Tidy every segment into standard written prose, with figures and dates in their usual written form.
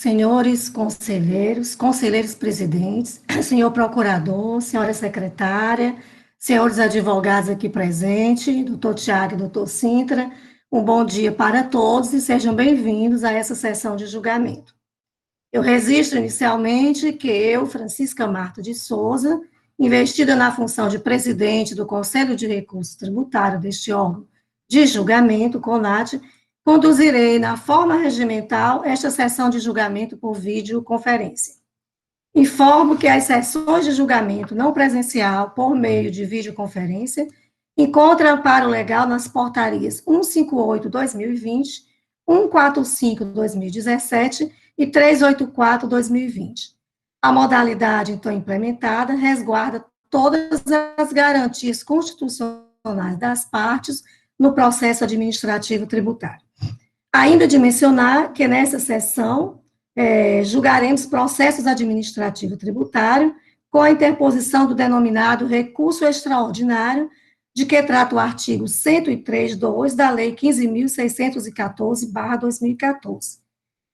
senhores conselheiros, conselheiros presidentes, senhor procurador, senhora secretária, senhores advogados aqui presentes, doutor Tiago e doutor Sintra, um bom dia para todos e sejam bem-vindos a essa sessão de julgamento. Eu registro inicialmente que eu, Francisca Marta de Souza, investida na função de presidente do Conselho de Recursos Tributários deste órgão de julgamento, CONAT, conduzirei na forma regimental esta sessão de julgamento por videoconferência. Informo que as sessões de julgamento não presencial por meio de videoconferência encontram amparo legal nas portarias 158/2020, 145/2017 e 384/2020. A modalidade, então, implementada, resguarda todas as garantias constitucionais das partes no processo administrativo tributário. Ainda de mencionar que nessa sessão julgaremos processos administrativos tributários com a interposição do denominado recurso extraordinário, de que trata o artigo 103(2) da Lei 15.614/2014,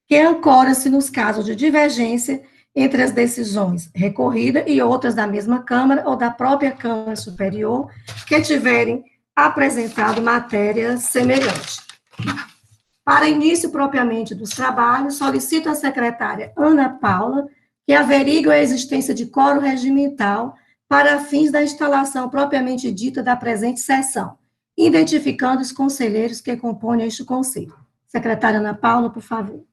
que ancora-se nos casos de divergência entre as decisões recorridas e outras da mesma Câmara ou da própria Câmara Superior que tiverem apresentado matéria semelhante. Para início propriamente dos trabalhos, solicito à secretária Ana Paula que averigue a existência de quórum regimental para fins da instalação propriamente dita da presente sessão, identificando os conselheiros que compõem este conselho. Secretária Ana Paula, por favor.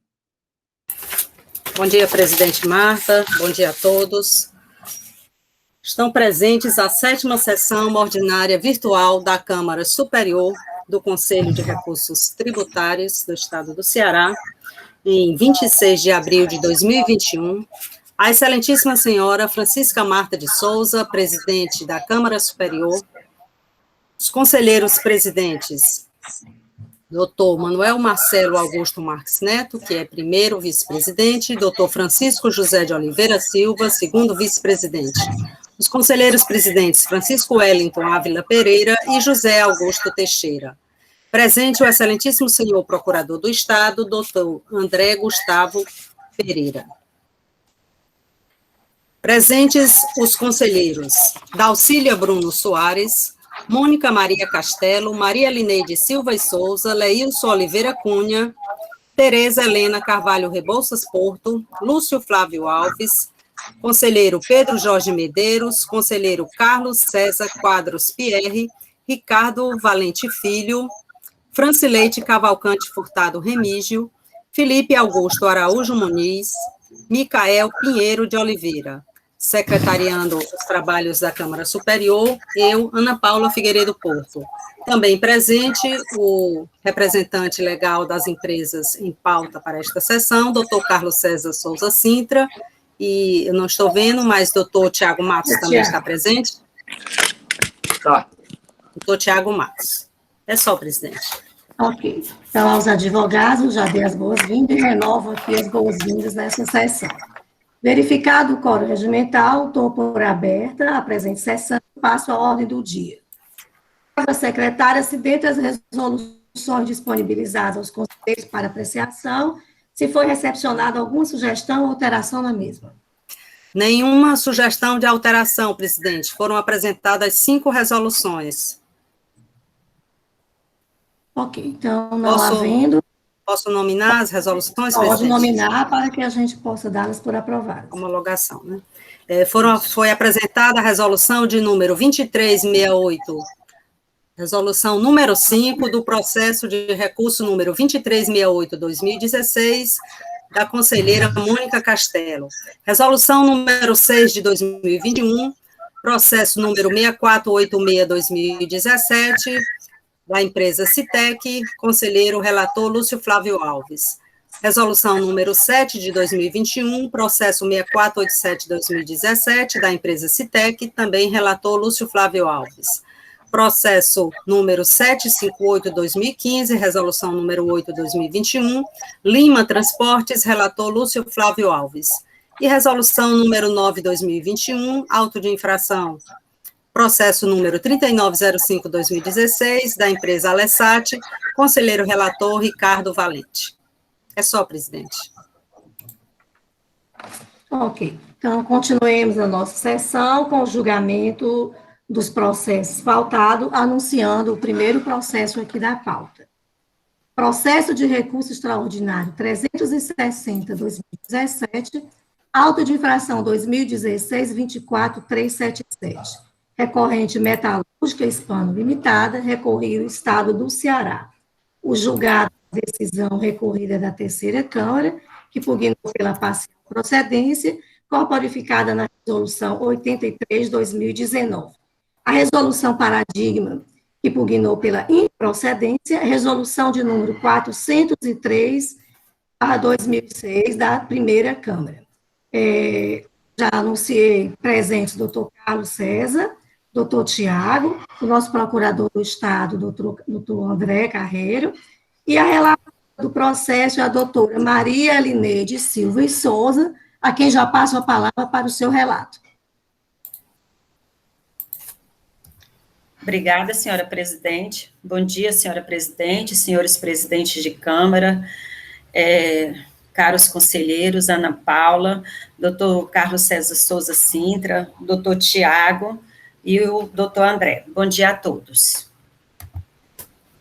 Bom dia, presidente Marta, bom dia a todos. Estão presentes a 7ª sessão ordinária virtual da Câmara Superior do Conselho de Recursos Tributários do Estado do Ceará, em 26 de abril de 2021, a excelentíssima senhora Francisca Marta de Souza, presidente da Câmara Superior, os conselheiros presidentes, doutor Manuel Marcelo Augusto Marques Neto, que é primeiro vice-presidente, doutor Francisco José de Oliveira Silva, segundo vice-presidente, os conselheiros presidentes Francisco Wellington Ávila Pereira e José Augusto Teixeira. Presente o excelentíssimo senhor procurador do Estado, doutor André Gustavo Pereira. Presentes os conselheiros Dalcília Bruno Soares, Mônica Maria Castelo, Maria Lineide Silva e Souza, Leilson Oliveira Cunha, Tereza Helena Carvalho Rebouças Porto, Lúcio Flávio Alves, conselheiro Pedro Jorge Medeiros, conselheiro Carlos César Quadros Pierre, Ricardo Valente Filho, Francileite Cavalcante Furtado Remígio, Felipe Augusto Araújo Muniz, Micael Pinheiro de Oliveira. Secretariando os trabalhos da Câmara Superior, eu, Ana Paula Figueiredo Porto. Também presente o representante legal das empresas em pauta para esta sessão, doutor Carlos César Souza Sintra, e eu não estou vendo, mas doutor Tiago Matos também está presente? Tá. Doutor Tiago Matos. É só, presidente. Ok. Então, aos advogados, já dei as boas-vindas e renovo aqui as boas-vindas nessa sessão. Verificado o quórum regimental, dou por aberta a presente sessão e passo a ordem do dia. A secretária, se dentre as resoluções disponibilizadas aos conselheiros para apreciação, se foi recepcionada alguma sugestão ou alteração na mesma. Nenhuma sugestão de alteração, presidente. Foram apresentadas 5 resoluções. Ok, então, não havendo... Posso nominar as resoluções, pode presidente? Pode nominar para que a gente possa dá-las por aprovadas. Homologação, né? Foi apresentada a resolução de número 2368, resolução número 5 do processo de recurso número 2368/2016, da conselheira Mônica Castelo. Resolução número 6 de 2021, processo número 6486/2017, da empresa Citec, conselheiro relator Lúcio Flávio Alves. Resolução número 7 de 2021, processo 6487/2017, da empresa Citec, também relator Lúcio Flávio Alves. Processo número 758/2015, resolução número 8/2021, Lima Transportes, relator Lúcio Flávio Alves. E resolução número 9/2021, auto de infração, processo número 3905/2016, da empresa Alessat, conselheiro relator Ricardo Valente. É só, presidente. Ok. Então, continuemos a nossa sessão com o julgamento dos processos pautados, anunciando o primeiro processo aqui da pauta. Processo de recurso extraordinário 360/2017, auto de infração 2016-24377. Recorrente Metalúrgica Hispano Limitada, recorrido Estado do Ceará. O julgado da decisão recorrida da terceira Câmara, que pugnou pela parcial procedência, corporificada na resolução 83/2019. A resolução paradigma, que pugnou pela improcedência, resolução de número 403/2006 da primeira Câmara. Já anunciei presentes o doutor Carlos César, doutor Tiago, o nosso procurador do Estado, doutor André Carreiro, e a relatora do processo é a doutora Maria Lineide Silva e Souza, a quem já passo a palavra para o seu relato. Obrigada, senhora presidente. Bom dia, senhora presidente, senhores presidentes de Câmara, caros conselheiros, Ana Paula, doutor Carlos César Souza Sintra, doutor Tiago e o doutor André. Bom dia a todos.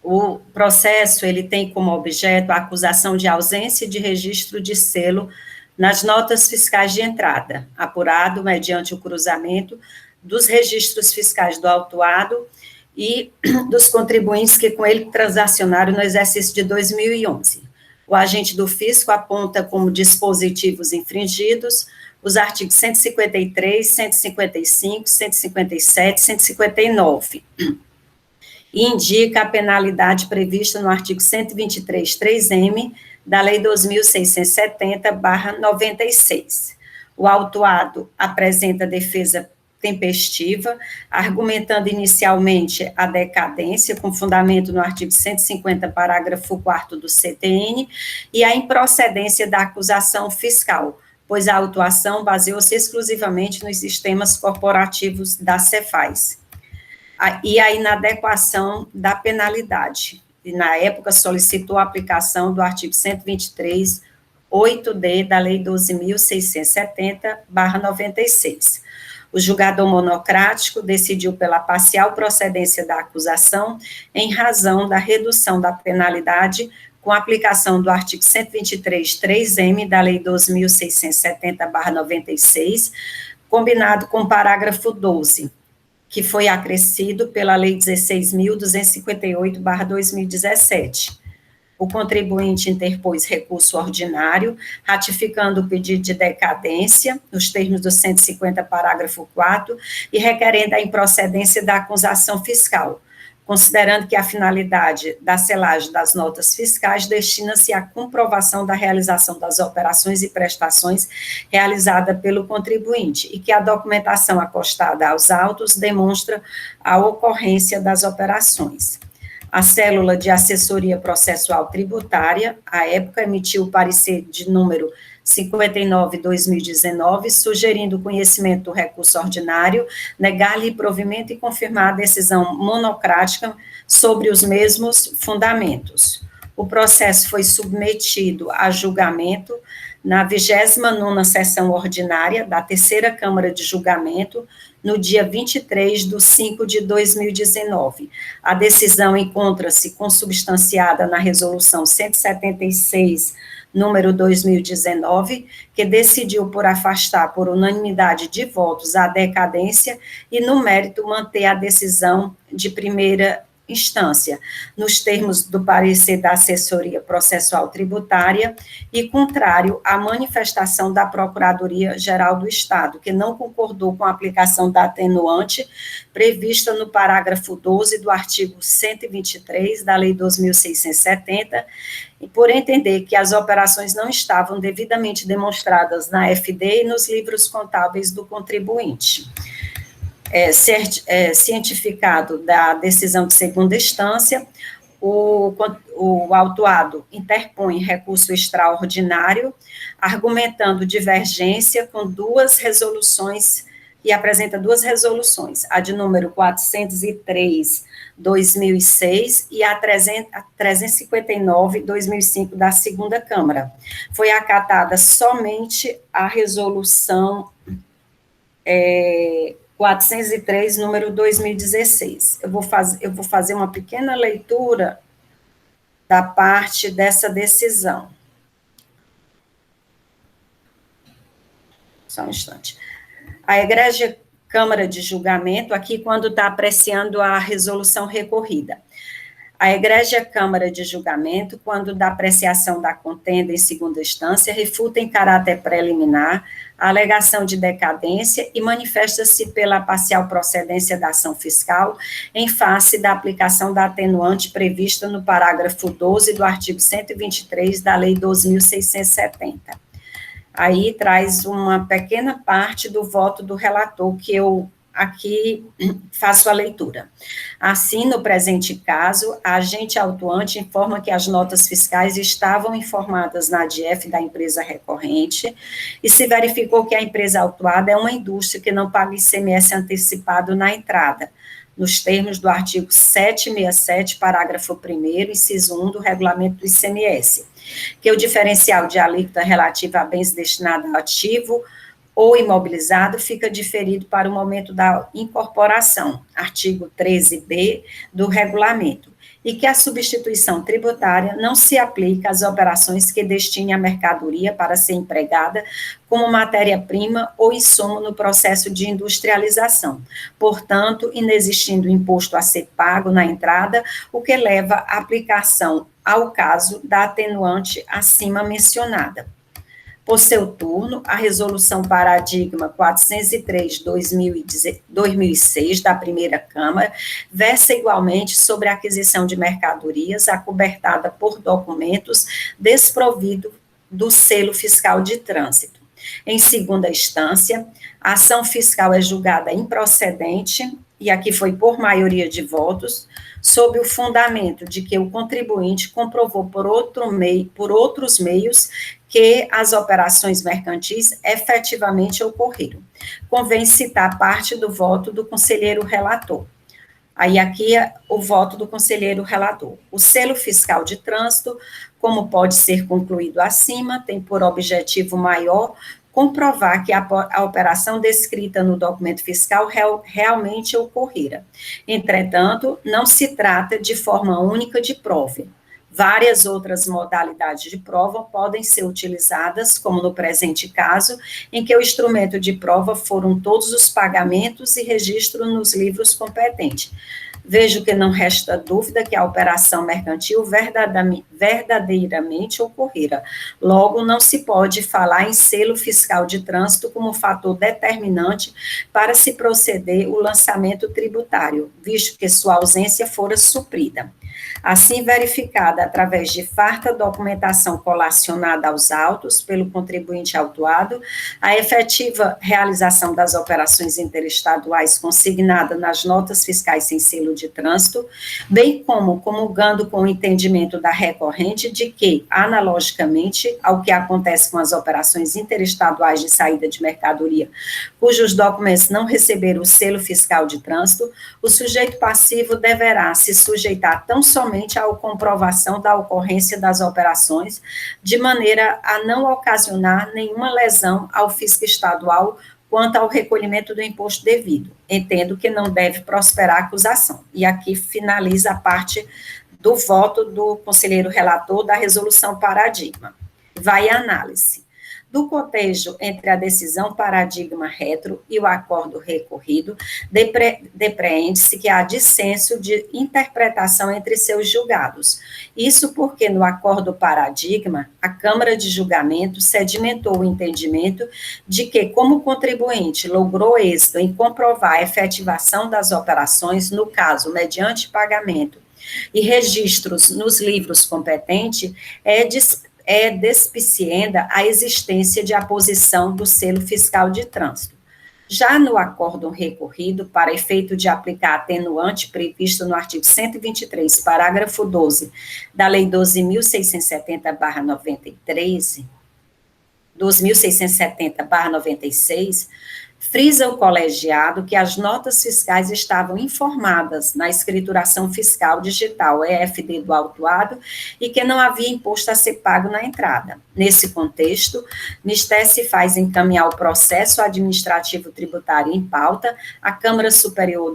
O processo, ele tem como objeto a acusação de ausência de registro de selo nas notas fiscais de entrada, apurado mediante o cruzamento dos registros fiscais do autuado e dos contribuintes que com ele transacionaram no exercício de 2011. O agente do fisco aponta como dispositivos infringidos os artigos 153, 155, 157, 159, e indica a penalidade prevista no artigo 123.3m da Lei 2.670/96. O autuado apresenta defesa tempestiva, argumentando inicialmente a decadência, com fundamento no artigo 150, parágrafo 4º do CTN, e a improcedência da acusação fiscal, pois a autuação baseou-se exclusivamente nos sistemas corporativos da Cefaz, e a inadequação da penalidade, e na época solicitou a aplicação do artigo 123, 8D da Lei 12.670/96. O julgador monocrático decidiu pela parcial procedência da acusação em razão da redução da penalidade com a aplicação do artigo 123.3m da Lei 12.670/96, combinado com o parágrafo 12, que foi acrescido pela Lei 16.258/2017. O contribuinte interpôs recurso ordinário, ratificando o pedido de decadência, nos termos do 150, parágrafo 4º, e requerendo a improcedência da acusação fiscal, considerando que a finalidade da selagem das notas fiscais destina-se à comprovação da realização das operações e prestações realizada pelo contribuinte, e que a documentação acostada aos autos demonstra a ocorrência das operações. A célula de assessoria processual tributária, à época, emitiu o parecer de número 59/2019, sugerindo o conhecimento do recurso ordinário, negar-lhe provimento e confirmar a decisão monocrática sobre os mesmos fundamentos. O processo foi submetido a julgamento na 29ª sessão ordinária da terceira Câmara de Julgamento, no dia 23/5/2019. A decisão encontra-se consubstanciada na resolução 176, número 2019, que decidiu por afastar por unanimidade de votos a decadência e, no mérito, manter a decisão de primeira instância, nos termos do parecer da assessoria processual tributária e contrário à manifestação da Procuradoria-Geral do Estado, que não concordou com a aplicação da atenuante prevista no parágrafo 12 do artigo 123 da Lei 2.670, e por entender que as operações não estavam devidamente demonstradas na FD e nos livros contábeis do contribuinte. Cientificado da decisão de segunda instância, o autuado interpõe recurso extraordinário, argumentando divergência com duas resoluções e apresenta duas resoluções, a de número 403, 2006 e a 359, 2005 da segunda Câmara. Foi acatada somente a resolução 403, número 2016. Eu vou fazer uma pequena leitura da parte dessa decisão. Só um instante. A Egrégia Câmara de Julgamento, aqui quando está apreciando a resolução recorrida. A Egrégia Câmara de Julgamento, quando da apreciação da contenda em segunda instância, refuta em caráter preliminar a alegação de decadência e manifesta-se pela parcial procedência da ação fiscal em face da aplicação da atenuante prevista no parágrafo 12 do artigo 123 da Lei 12.670. Aí traz uma pequena parte do voto do relator, que eu aqui faço a leitura. Assim, no presente caso, a agente autuante informa que as notas fiscais estavam informadas na ADIEF da empresa recorrente e se verificou que a empresa autuada é uma indústria que não paga ICMS antecipado na entrada, nos termos do artigo 767, parágrafo 1º, inciso 1 do regulamento do ICMS, que o diferencial de alíquota relativa a bens destinados a ativo ou imobilizado fica diferido para o momento da incorporação, artigo 13b do regulamento, e que a substituição tributária não se aplica às operações que destinem a mercadoria para ser empregada como matéria-prima ou insumo no processo de industrialização. Portanto, inexistindo imposto a ser pago na entrada, o que leva à aplicação ao caso da atenuante acima mencionada. Por seu turno, a resolução paradigma 403/2006 da primeira Câmara versa igualmente sobre a aquisição de mercadorias acobertada por documentos desprovido do selo fiscal de trânsito. Em segunda instância, a ação fiscal é julgada improcedente, e aqui foi por maioria de votos, sob o fundamento de que o contribuinte comprovou por outros meios que as operações mercantis efetivamente ocorreram. Convém citar parte do voto do conselheiro relator. Aí aqui é o voto do conselheiro relator. O selo fiscal de trânsito, como pode ser concluído acima, tem por objetivo maior comprovar que a operação descrita no documento fiscal realmente ocorrera. Entretanto, não se trata de forma única de prova. Várias outras modalidades de prova podem ser utilizadas, como no presente caso, em que o instrumento de prova foram todos os pagamentos e registro nos livros competentes. Vejo que não resta dúvida que a operação mercantil verdadeiramente ocorrera. Logo, não se pode falar em selo fiscal de trânsito como fator determinante para se proceder o lançamento tributário, visto que sua ausência fora suprida. Assim, verificada através de farta documentação colacionada aos autos pelo contribuinte autuado, a efetiva realização das operações interestaduais consignada nas notas fiscais sem selo de trânsito, bem como comulgando com o entendimento da recorrente de que, analogicamente ao que acontece com as operações interestaduais de saída de mercadoria, cujos documentos não receberam o selo fiscal de trânsito, o sujeito passivo deverá se sujeitar tão somente à comprovação da ocorrência das operações, de maneira a não ocasionar nenhuma lesão ao fisco estadual quanto ao recolhimento do imposto devido. Entendo que não deve prosperar a acusação. E aqui finaliza a parte do voto do conselheiro relator da resolução paradigma. Vai a análise. Do cotejo entre a decisão paradigma retro e o acordo recorrido, depreende-se que há dissenso de interpretação entre seus julgados. Isso porque, no acordo paradigma, a Câmara de Julgamento sedimentou o entendimento de que, como o contribuinte logrou êxito em comprovar a efetivação das operações, no caso, mediante pagamento e registros nos livros competentes, é despicienda a existência de aposição do selo fiscal de trânsito. Já no acórdão recorrido, para efeito de aplicar atenuante previsto no artigo 123, parágrafo 12, da Lei 12.670/93, 12.670/96, Frisa o colegiado que as notas fiscais estavam informadas na escrituração fiscal digital EFD do autuado e que não havia imposto a ser pago na entrada. Nesse contexto, Misté se faz encaminhar o processo administrativo tributário em pauta à Câmara Superior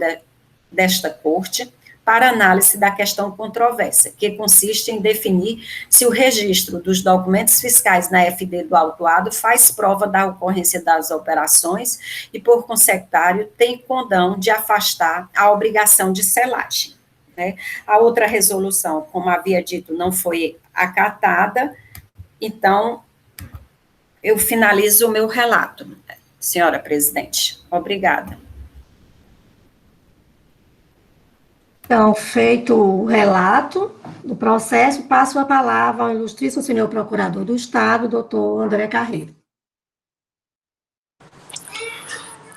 desta Corte, para análise da questão controversa, que consiste em definir se o registro dos documentos fiscais na FD do autuado faz prova da ocorrência das operações e, por consequentário, tem condão de afastar a obrigação de selagem. Né? A outra resolução, como havia dito, não foi acatada, então eu finalizo o meu relato, senhora presidente. Obrigada. Então, feito o relato do processo, passo a palavra ao ilustríssimo senhor procurador do Estado, doutor André Carreiro.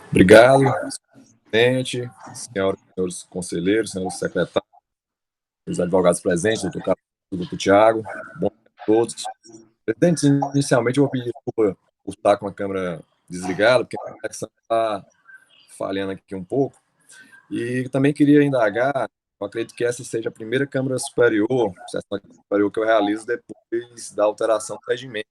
Obrigado, presidente, senhores conselheiros, senhores secretários, os advogados presentes, doutor Carlos, doutor Tiago, bom dia a todos. Presidente, inicialmente eu vou pedir desculpa por estar com a câmera desligada, porque a conexão está falhando aqui um pouco. E também queria indagar, eu acredito que essa seja a primeira Câmara Superior, sessão superior que eu realizo depois da alteração do regimento.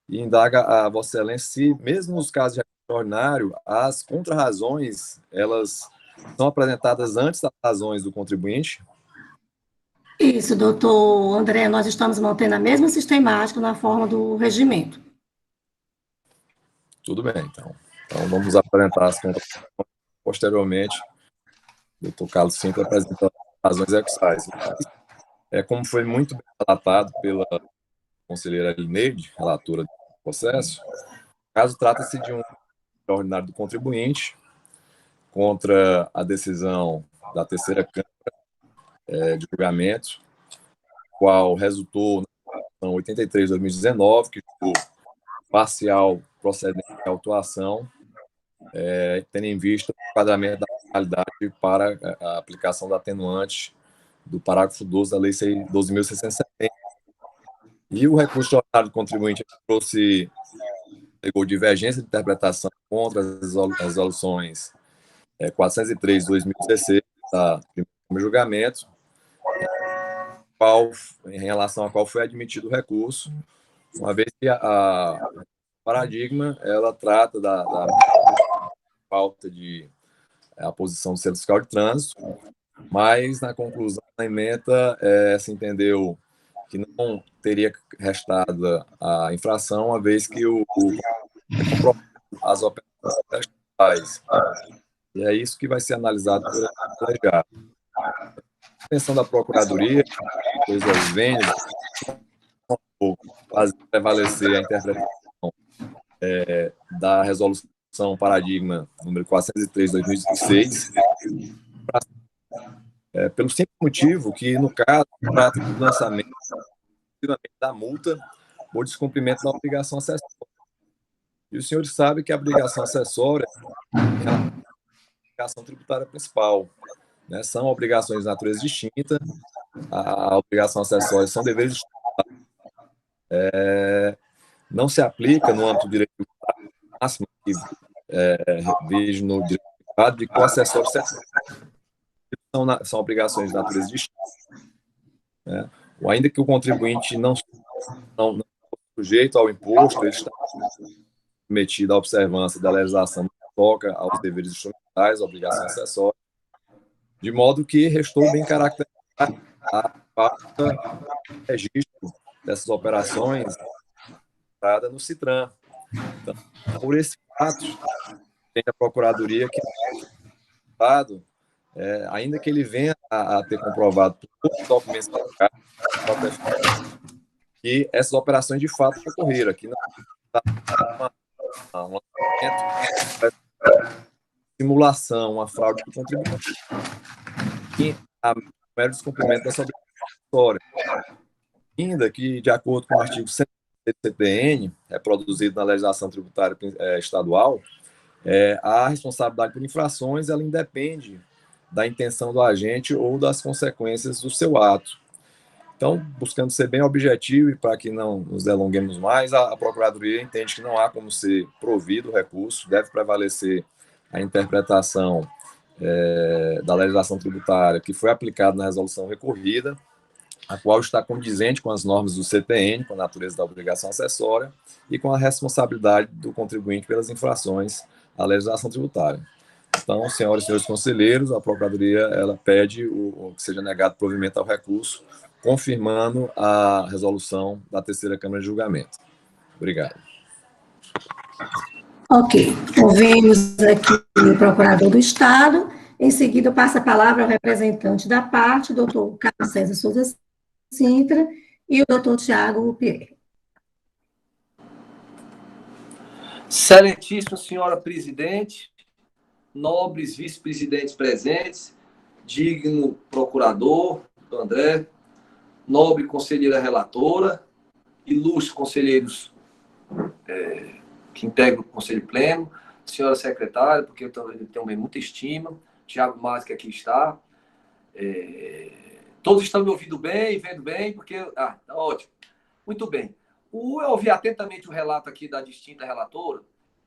E indaga a Vossa Excelência se, mesmo nos casos de extraordinário, as contrarrazões, elas são apresentadas antes das razões do contribuinte? Isso, doutor André, nós estamos mantendo a mesma sistemática na forma do regimento. Tudo bem, então. Então vamos apresentar as contrarrazões posteriormente. O doutor Carlos sempre apresenta as razões exais. Como foi muito bem relatado pela conselheira Lineide, relatora do processo, o caso trata-se de um extraordinário do contribuinte contra a decisão da terceira Câmara de julgamento, qual resultou na ação 83 de 2019, que foi parcial procedente de autuação, tendo em vista o enquadramento da penalidade para a aplicação da atenuante do parágrafo 12 da Lei 12.670. E o recurso extraordinário do contribuinte pegou divergência de interpretação contra as resoluções 403 de 2016, da primeiro julgamento, em relação a qual foi admitido o recurso, uma vez que a paradigma, ela trata da falta de aposição do selo fiscal de trânsito, mas na conclusão da ementa se entendeu que não teria restado a infração, uma vez que as operações textuais. E é isso que vai ser analisado pelo colegiado. A intenção da Procuradoria, coisas vênidas, fazer prevalecer a interpretação da resolução paradigma número 403 de 2016, pelo simples motivo que, no caso, trata do lançamento da multa por descumprimento da obrigação acessória. E os senhores sabem que a obrigação acessória é a obrigação tributária principal. Né? São obrigações de natureza distinta, a obrigação acessória são deveres distintos. Não se aplica no âmbito do direito tributário máximo que vejo no direito privado de que o acessório são obrigações de natureza distinta. Né? Ou ainda que o contribuinte não sujeito ao imposto, ele está submetido à observância da legislação que toca aos deveres instrumentais, obrigação acessória, de modo que restou bem caracterizada a falta de registro dessas operações no CITRAN. Então, por esse fato, tem a Procuradoria que ainda que ele venha a ter comprovado por todos os documentos que essas operações de fato ocorreram, aqui não uma simulação, uma fraude do contribuinte, e a mero descumprimento dessa obrigação. Ainda que, de acordo com o artigo 100 do CTN, reproduzido na legislação tributária estadual, a responsabilidade por infrações ela independe da intenção do agente ou das consequências do seu ato. Então, buscando ser bem objetivo e para que não nos delonguemos mais, a Procuradoria entende que não há como ser provido o recurso, deve prevalecer a interpretação da legislação tributária que foi aplicada na resolução recorrida, a qual está condizente com as normas do CTN, com a natureza da obrigação acessória e com a responsabilidade do contribuinte pelas infrações à legislação tributária. Então, senhoras e senhores conselheiros, a Procuradoria ela pede que seja negado provimento ao recurso, confirmando a resolução da terceira Câmara de Julgamento. Obrigado. Ok, ouvimos aqui o procurador do Estado. Em seguida, passa a palavra ao representante da parte, o doutor Carlos César Souza Sintra e o doutor Tiago Pierre. Excelentíssima senhora presidente, nobres vice-presidentes presentes, digno procurador, doutor André, nobre conselheira relatora, ilustres conselheiros que integram o Conselho Pleno, senhora secretária, porque eu tenho muita estima, Tiago Mas, que aqui está. Todos estão me ouvindo bem, vendo bem, porque... tá ótimo. Muito bem. Eu ouvi atentamente o relato aqui da distinta relatora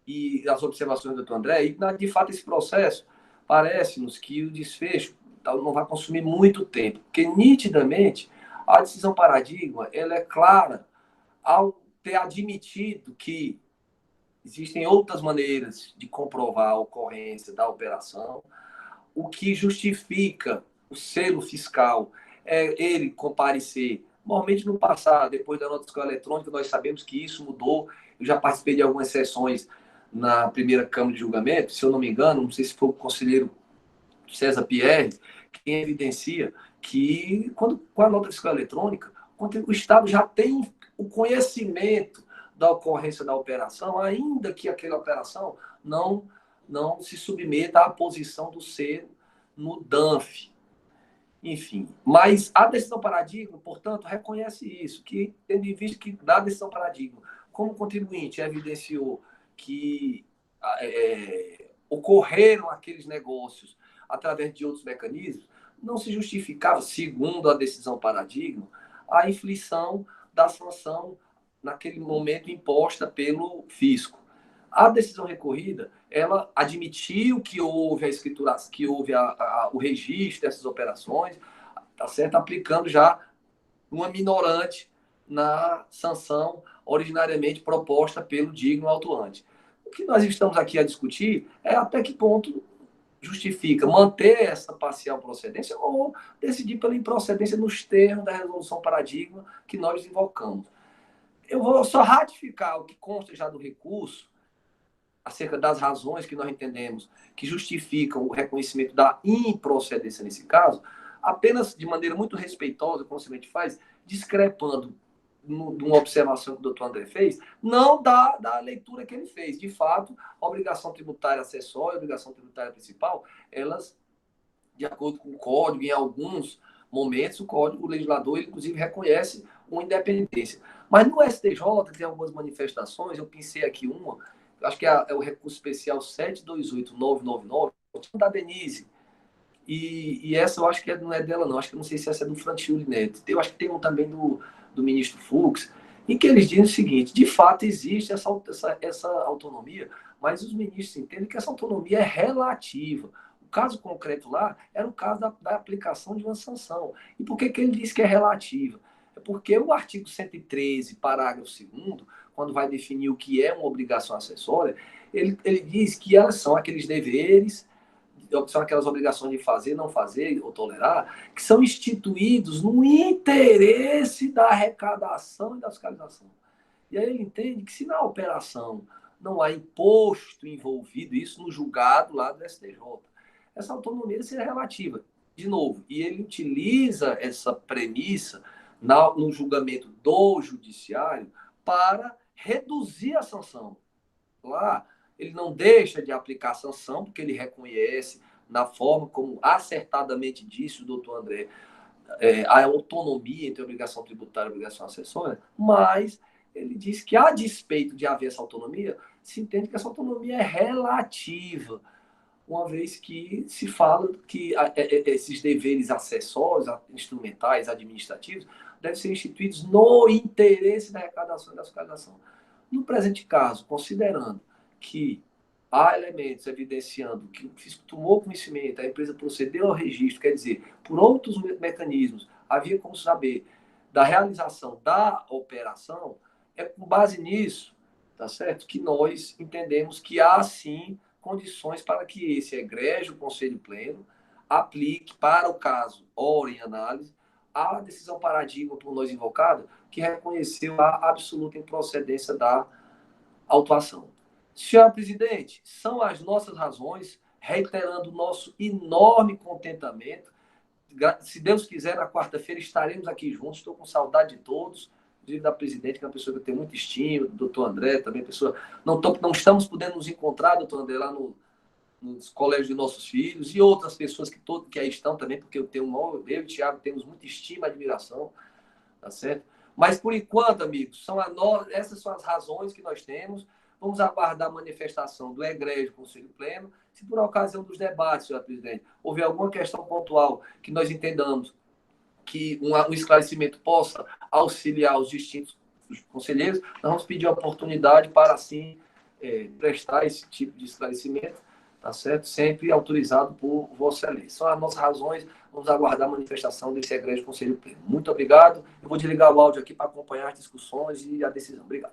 e as observações do doutor André, e, de fato, esse processo parece-nos que o desfecho não vai consumir muito tempo, porque, nitidamente, a decisão paradigma ela é clara ao ter admitido que existem outras maneiras de comprovar a ocorrência da operação, o que justifica o selo fiscal é ele comparecer. Normalmente, no passado, depois da nota fiscal eletrônica, nós sabemos que isso mudou. Eu já participei de algumas sessões na primeira Câmara de Julgamento, se eu não me engano, não sei se foi o conselheiro César Pierre, que evidencia que, com a nota fiscal eletrônica, o Estado já tem o conhecimento da ocorrência da operação, ainda que aquela operação não se submeta à posição do selo no DANF. Enfim, mas a decisão paradigma, portanto, reconhece isso, que tendo em vista que na decisão paradigma, como o contribuinte evidenciou que ocorreram aqueles negócios através de outros mecanismos, não se justificava, segundo a decisão paradigma, a inflição da sanção naquele momento imposta pelo fisco. A decisão recorrida, ela admitiu que houve a escritura, que houve o registro dessas operações, tá certo? Aplicando já uma minorante na sanção originariamente proposta pelo digno autuante. O que nós estamos aqui a discutir é até que ponto justifica manter essa parcial procedência ou decidir pela improcedência nos termos da resolução paradigma que nós invocamos. Eu vou só ratificar o que consta já do recurso, acerca das razões que nós entendemos que justificam o reconhecimento da improcedência nesse caso, apenas de maneira muito respeitosa, como a gente faz, discrepando de uma observação que o doutor André fez, não da leitura que ele fez. De fato, a obrigação tributária acessória, a obrigação tributária principal, elas, de acordo com o Código, em alguns momentos, o legislador, ele, inclusive, reconhece uma independência. Mas no STJ tem algumas manifestações, eu pensei aqui uma, acho que é o recurso especial 728999, da Denise. E essa eu acho que não é dela, não. Acho que não sei se essa é do Franciuli Neto. Eu acho que tem um também do ministro Fux, em que eles dizem o seguinte: de fato existe essa autonomia, mas os ministros entendem que essa autonomia é relativa. O caso concreto lá era o caso da aplicação de uma sanção. E por que ele diz que é relativa? É porque o artigo 113, parágrafo 2º, quando vai definir o que é uma obrigação acessória, ele diz que elas são aqueles deveres, são aquelas obrigações de fazer, não fazer ou tolerar, que são instituídos no interesse da arrecadação e da fiscalização. E aí ele entende que se na operação não há imposto envolvido, isso no julgado lá do STJ, essa autonomia seria relativa. De novo, e ele utiliza essa premissa no julgamento do judiciário para reduzir a sanção. Lá, ele não deixa de aplicar a sanção, porque ele reconhece, na forma como acertadamente disse o doutor André, a autonomia entre a obrigação tributária e a obrigação acessória, mas ele diz que, a despeito de haver essa autonomia, se entende que essa autonomia é relativa, uma vez que se fala que esses deveres acessórios, instrumentais, administrativos, devem ser instituídos no interesse da arrecadação e da fiscalização. No presente caso, considerando que há elementos evidenciando que o fisco tomou conhecimento, a empresa procedeu ao registro, quer dizer, por outros mecanismos, havia como saber da realização da operação, é com base nisso, tá certo? Que nós entendemos que há, sim, condições para que esse egrégio Conselho Pleno aplique para o caso, ora em análise, a decisão paradigma por nós invocada, que reconheceu a absoluta improcedência da autuação. Senhora presidente, são as nossas razões, reiterando o nosso enorme contentamento. Se Deus quiser, na quarta-feira estaremos aqui juntos. Estou com saudade de todos, inclusive da presidente, que é uma pessoa que eu tenho muito estima, do doutor André, também pessoa. Não estamos podendo nos encontrar, doutor André, lá nos colégios de nossos filhos, e outras pessoas que aí estão também, porque eu e o Thiago temos muita estima e admiração, tá certo? Mas, por enquanto, amigos, essas são as razões que nós temos. Vamos aguardar a manifestação do egrégio Conselho Pleno. Se por ocasião dos debates, senhora presidente, houver alguma questão pontual que nós entendamos que um esclarecimento possa auxiliar os distintos conselheiros, nós vamos pedir a oportunidade para, assim, prestar esse tipo de esclarecimento, tá certo? Sempre autorizado por Vossa Excelência. São as nossas razões. Vamos aguardar a manifestação desse egrégio Conselho Pleno. Muito obrigado. Eu vou desligar o áudio aqui para acompanhar as discussões e a decisão. Obrigado.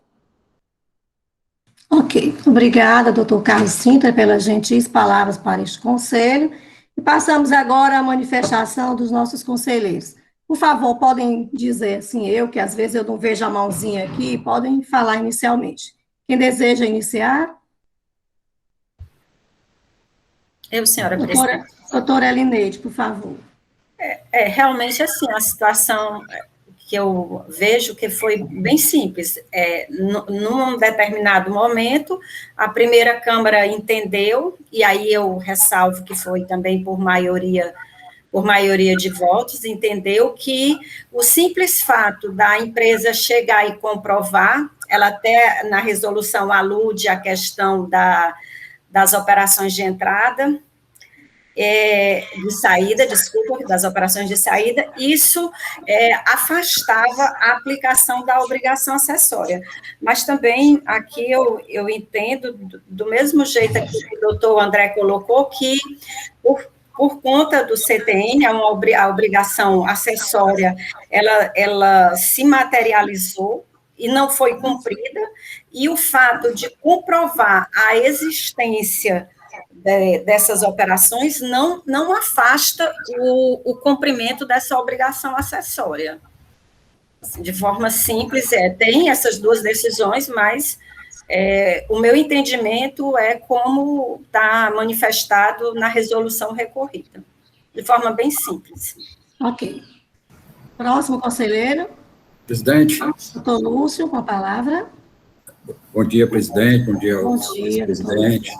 Ok, obrigada, doutor Carlos Sintra, pelas gentis palavras para este conselho. E passamos agora à manifestação dos nossos conselheiros. Por favor, podem dizer assim, que às vezes eu não vejo a mãozinha aqui, podem falar inicialmente. Quem deseja iniciar? Eu, senhora presidente. Doutora Elineide, por favor. Realmente, assim, a situação que eu vejo que foi bem simples. Num determinado momento, a primeira Câmara entendeu, e aí eu ressalvo que foi também por maioria de votos, entendeu que o simples fato da empresa chegar e comprovar, ela até na resolução alude à questão das operações de entrada, de saída, das operações de saída, isso afastava a aplicação da obrigação acessória. Mas também, aqui eu entendo, do mesmo jeito que o doutor André colocou, que por conta do CTN, a obrigação acessória, ela se materializou e não foi cumprida, e o fato de comprovar a existência dessas operações não afasta o cumprimento dessa obrigação acessória. Assim, de forma simples, tem essas duas decisões, mas o meu entendimento é como está manifestado na resolução recorrida, de forma bem simples. Ok. Próximo conselheiro. Presidente. Doutor Lúcio, com a palavra. Bom dia, presidente. Bom dia, presidente.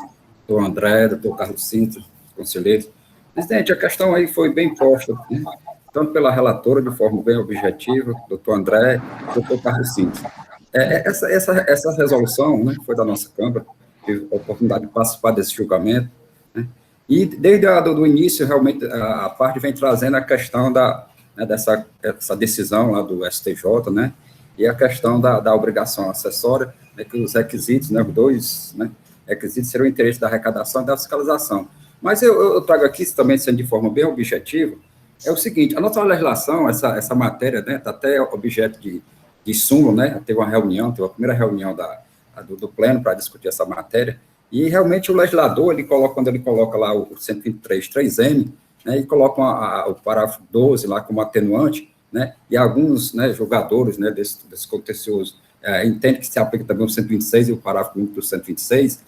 Doutor André, doutor Carlos Sintra, conselheiros. Presidente, a questão aí foi bem posta, né? Tanto pela relatora, de forma bem objetiva, doutor André, doutor Carlos Sintra. Essa resolução, né, foi da nossa Câmara, tive a oportunidade de participar desse julgamento, né, e desde o início, realmente, a parte vem trazendo a questão dessa decisão lá do STJ, né, e a questão da obrigação acessória, né, que os requisitos, né, os dois, né, requisitos seriam o interesse da arrecadação e da fiscalização. Mas eu trago aqui, também sendo de forma bem objetiva, é o seguinte, a nossa legislação, essa matéria, né, está até objeto de súmula, né, teve uma primeira reunião do Pleno para discutir essa matéria, e realmente o legislador, quando ele coloca lá o 123.3M, né, e coloca o parágrafo 12 lá como atenuante, né, e alguns, né, jogadores, né, desse contencioso entendem que se aplica também o 126 e o parágrafo único do 126,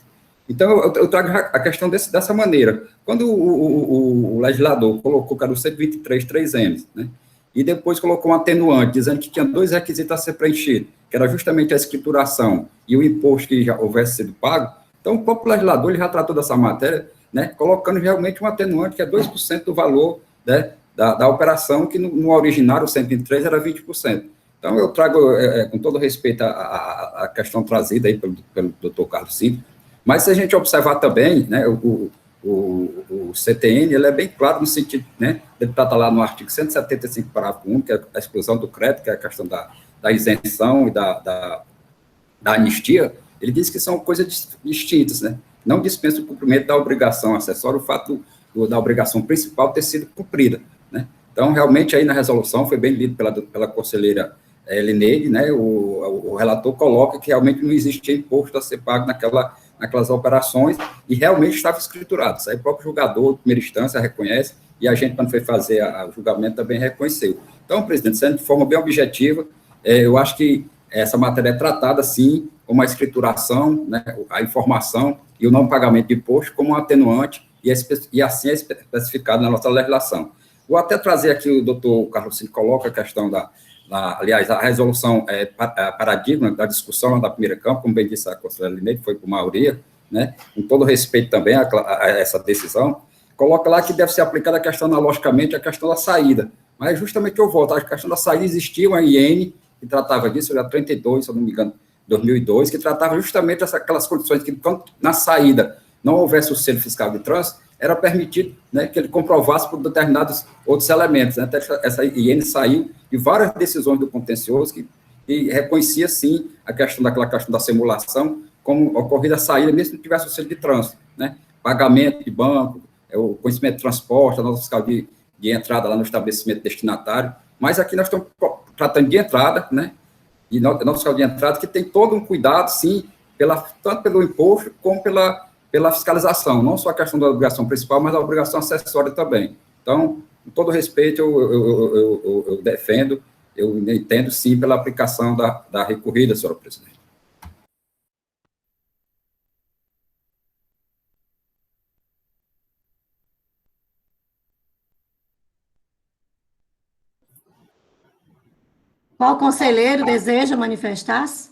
então eu trago a questão dessa maneira. Quando o legislador colocou que era o 123.3M, né, e depois colocou um atenuante, dizendo que tinha dois requisitos a ser preenchidos, que era justamente a escrituração e o imposto que já houvesse sido pago. Então, o próprio legislador ele já tratou dessa matéria, né, colocando realmente um atenuante, que é 2% do valor, né, da operação, que no originário, o 123, era 20%. Então, eu trago, com todo respeito, a questão trazida aí pelo doutor Carlos Sintra, mas se a gente observar também, né, o CTN, ele é bem claro no sentido, né, ele trata lá no artigo 175, parágrafo 1, que é a exclusão do crédito, que é a questão da isenção e da anistia, ele diz que são coisas distintas, né? Não dispensa o cumprimento da obrigação acessória, o fato da obrigação principal ter sido cumprida, né? Então, realmente, aí na resolução, foi bem lido pela conselheira Lineide, né? O relator coloca que realmente não existia imposto a ser pago naquelas operações, e realmente estava escriturado. Isso aí o próprio julgador, de primeira instância, reconhece, e a gente, quando foi fazer o julgamento, também reconheceu. Então, presidente, sendo de forma bem objetiva, eu acho que essa matéria é tratada, sim, como a escrituração, né, a informação e o não pagamento de imposto como um atenuante, e assim é especificado na nossa legislação. Vou até trazer aqui, o doutor Carlos Cinto coloca a questão aliás, a resolução paradigma da discussão lá da primeira Câmara, como bem disse a conselheira Lineide, foi por maioria, né, com todo respeito também a essa decisão, coloca lá que deve ser aplicada a questão, analogicamente, a questão da saída. Mas justamente eu volto, a questão da saída existia uma IN que tratava disso, era 32, se eu não me engano, 2002, que tratava justamente aquelas condições que, quando na saída não houvesse o selo fiscal de trânsito, era permitido, né, que ele comprovasse por determinados outros elementos. Né? Até essa IN saiu de várias decisões do contencioso que reconhecia, sim, daquela questão da simulação como ocorrida a saída, mesmo que não tivesse o selo de trânsito. Né? Pagamento de banco, o conhecimento de transporte, a nota fiscal de entrada lá no estabelecimento destinatário. Mas aqui nós estamos tratando de entrada, né? E nota fiscal de entrada, que tem todo um cuidado, sim, tanto pelo imposto como pela fiscalização, não só a questão da obrigação principal, mas a obrigação acessória também. Então, com todo respeito, eu defendo, eu entendo, sim, pela aplicação da recorrida, senhora presidente. Qual conselheiro deseja manifestar-se?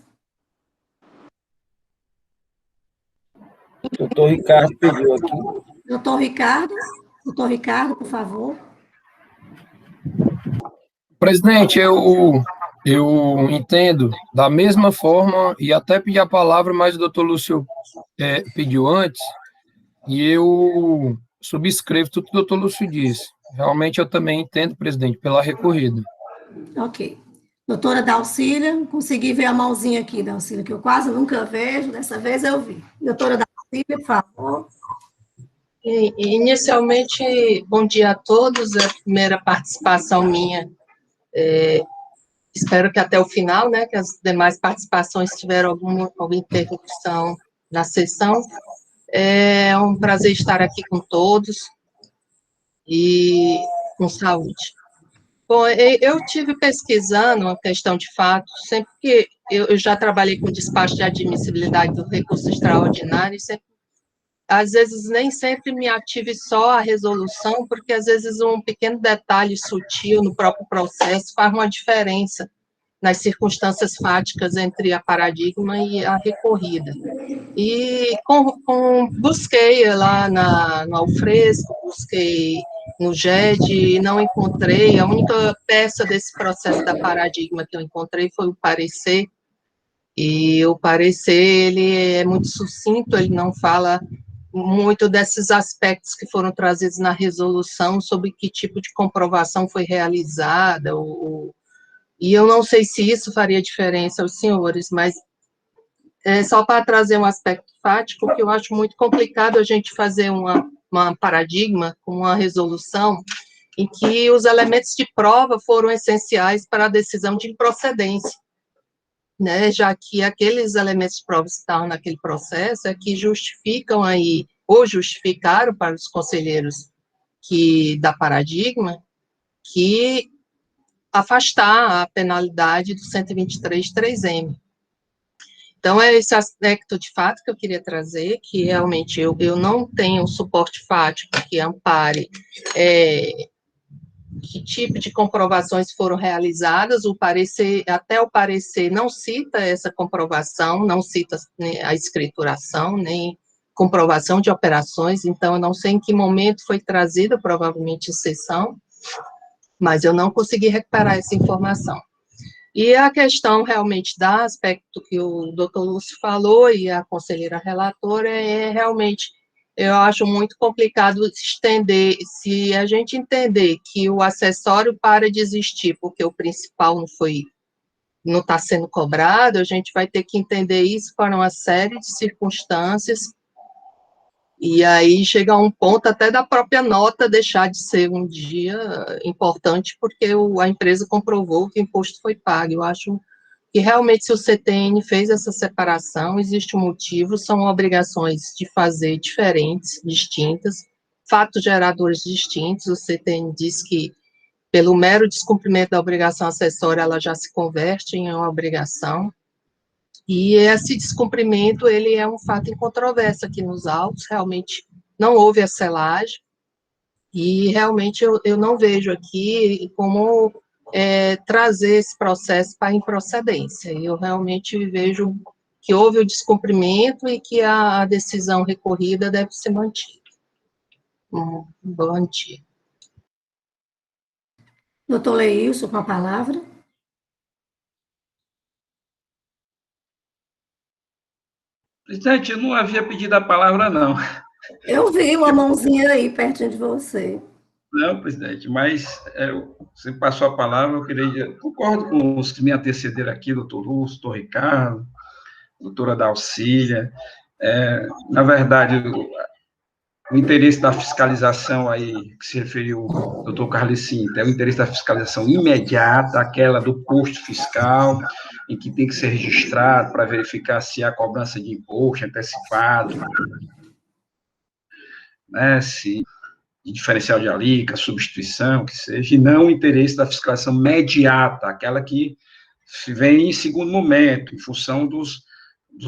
Doutor Ricardo pediu aqui. Doutor Ricardo, por favor. Presidente, eu entendo da mesma forma, e até pedi a palavra, mas o doutor Lúcio pediu antes, e eu subscrevo tudo que o doutor Lúcio disse. Realmente eu também entendo, presidente, pela recorrida. Ok. Doutora Dalcília, consegui ver a mãozinha aqui, Dalcília, que eu quase nunca vejo, dessa vez eu vi. Doutora Dalcília, por favor. Inicialmente, bom dia a todos, é a primeira participação minha, espero que até o final, né, que as demais participações tiveram alguma interrupção na sessão. É um prazer estar aqui com todos e com saúde. Bom, eu tive pesquisando a questão de fato, sempre que eu já trabalhei com despacho de admissibilidade do recurso extraordinário, sempre, às vezes nem sempre me ative só a resolução, porque às vezes um pequeno detalhe sutil no próprio processo faz uma diferença nas circunstâncias fáticas entre a paradigma e a recorrida. E busquei lá no Alfresco, busquei no GED, e não encontrei. A única peça desse processo da paradigma que eu encontrei foi o parecer, e o parecer, ele é muito sucinto, ele não fala muito desses aspectos que foram trazidos na resolução, sobre que tipo de comprovação foi realizada, e eu não sei se isso faria diferença aos senhores, mas só para trazer um aspecto fático, que eu acho muito complicado a gente fazer uma paradigma com uma resolução em que os elementos de prova foram essenciais para a decisão de improcedência, né, já que aqueles elementos de prova que estavam naquele processo é que justificam aí, ou justificaram para os conselheiros da paradigma, que afastar a penalidade do 123.3M. Então, é esse aspecto de fato que eu queria trazer, que realmente eu não tenho um suporte fático que ampare que tipo de comprovações foram realizadas. Até o parecer não cita essa comprovação, não cita a escrituração, nem comprovação de operações, então eu não sei em que momento foi trazida, provavelmente em sessão, mas eu não consegui recuperar essa informação. E a questão realmente da aspecto que o doutor Lúcio falou e a conselheira relatora é realmente eu acho muito complicado estender, se a gente entender que o acessório para de existir porque o principal não está sendo cobrado, a gente vai ter que entender isso para uma série de circunstâncias, e aí chega a um ponto até da própria nota deixar de ser um dia importante, porque a empresa comprovou que o imposto foi pago. Eu acho que realmente, se o CTN fez essa separação, existe um motivo, são obrigações de fazer diferentes, distintas, fatos geradores distintos. O CTN diz que, pelo mero descumprimento da obrigação acessória, ela já se converte em uma obrigação, e esse descumprimento, ele é um fato incontroverso aqui nos autos, realmente não houve a selagem, e realmente eu não vejo aqui como trazer esse processo para improcedência. Eu realmente vejo que houve o descumprimento e que a decisão recorrida deve ser mantida. Bom dia. Doutor Leilson, com a palavra. Presidente, eu não havia pedido a palavra, não. Eu vi uma mãozinha aí pertinho de você. Não, presidente, mas você passou a palavra, concordo com os que me antecederam aqui, doutor Lúcio, doutor Ricardo, doutora Dalcília. Na verdade, o interesse da fiscalização aí, que se referiu o doutor Carlos Cinta, é o interesse da fiscalização imediata, aquela do posto fiscal, em que tem que ser registrado para verificar se há cobrança de imposto antecipado, né, se de diferencial de alíquota, substituição, que seja, e não o interesse da fiscalização imediata, aquela que vem em segundo momento, em função dos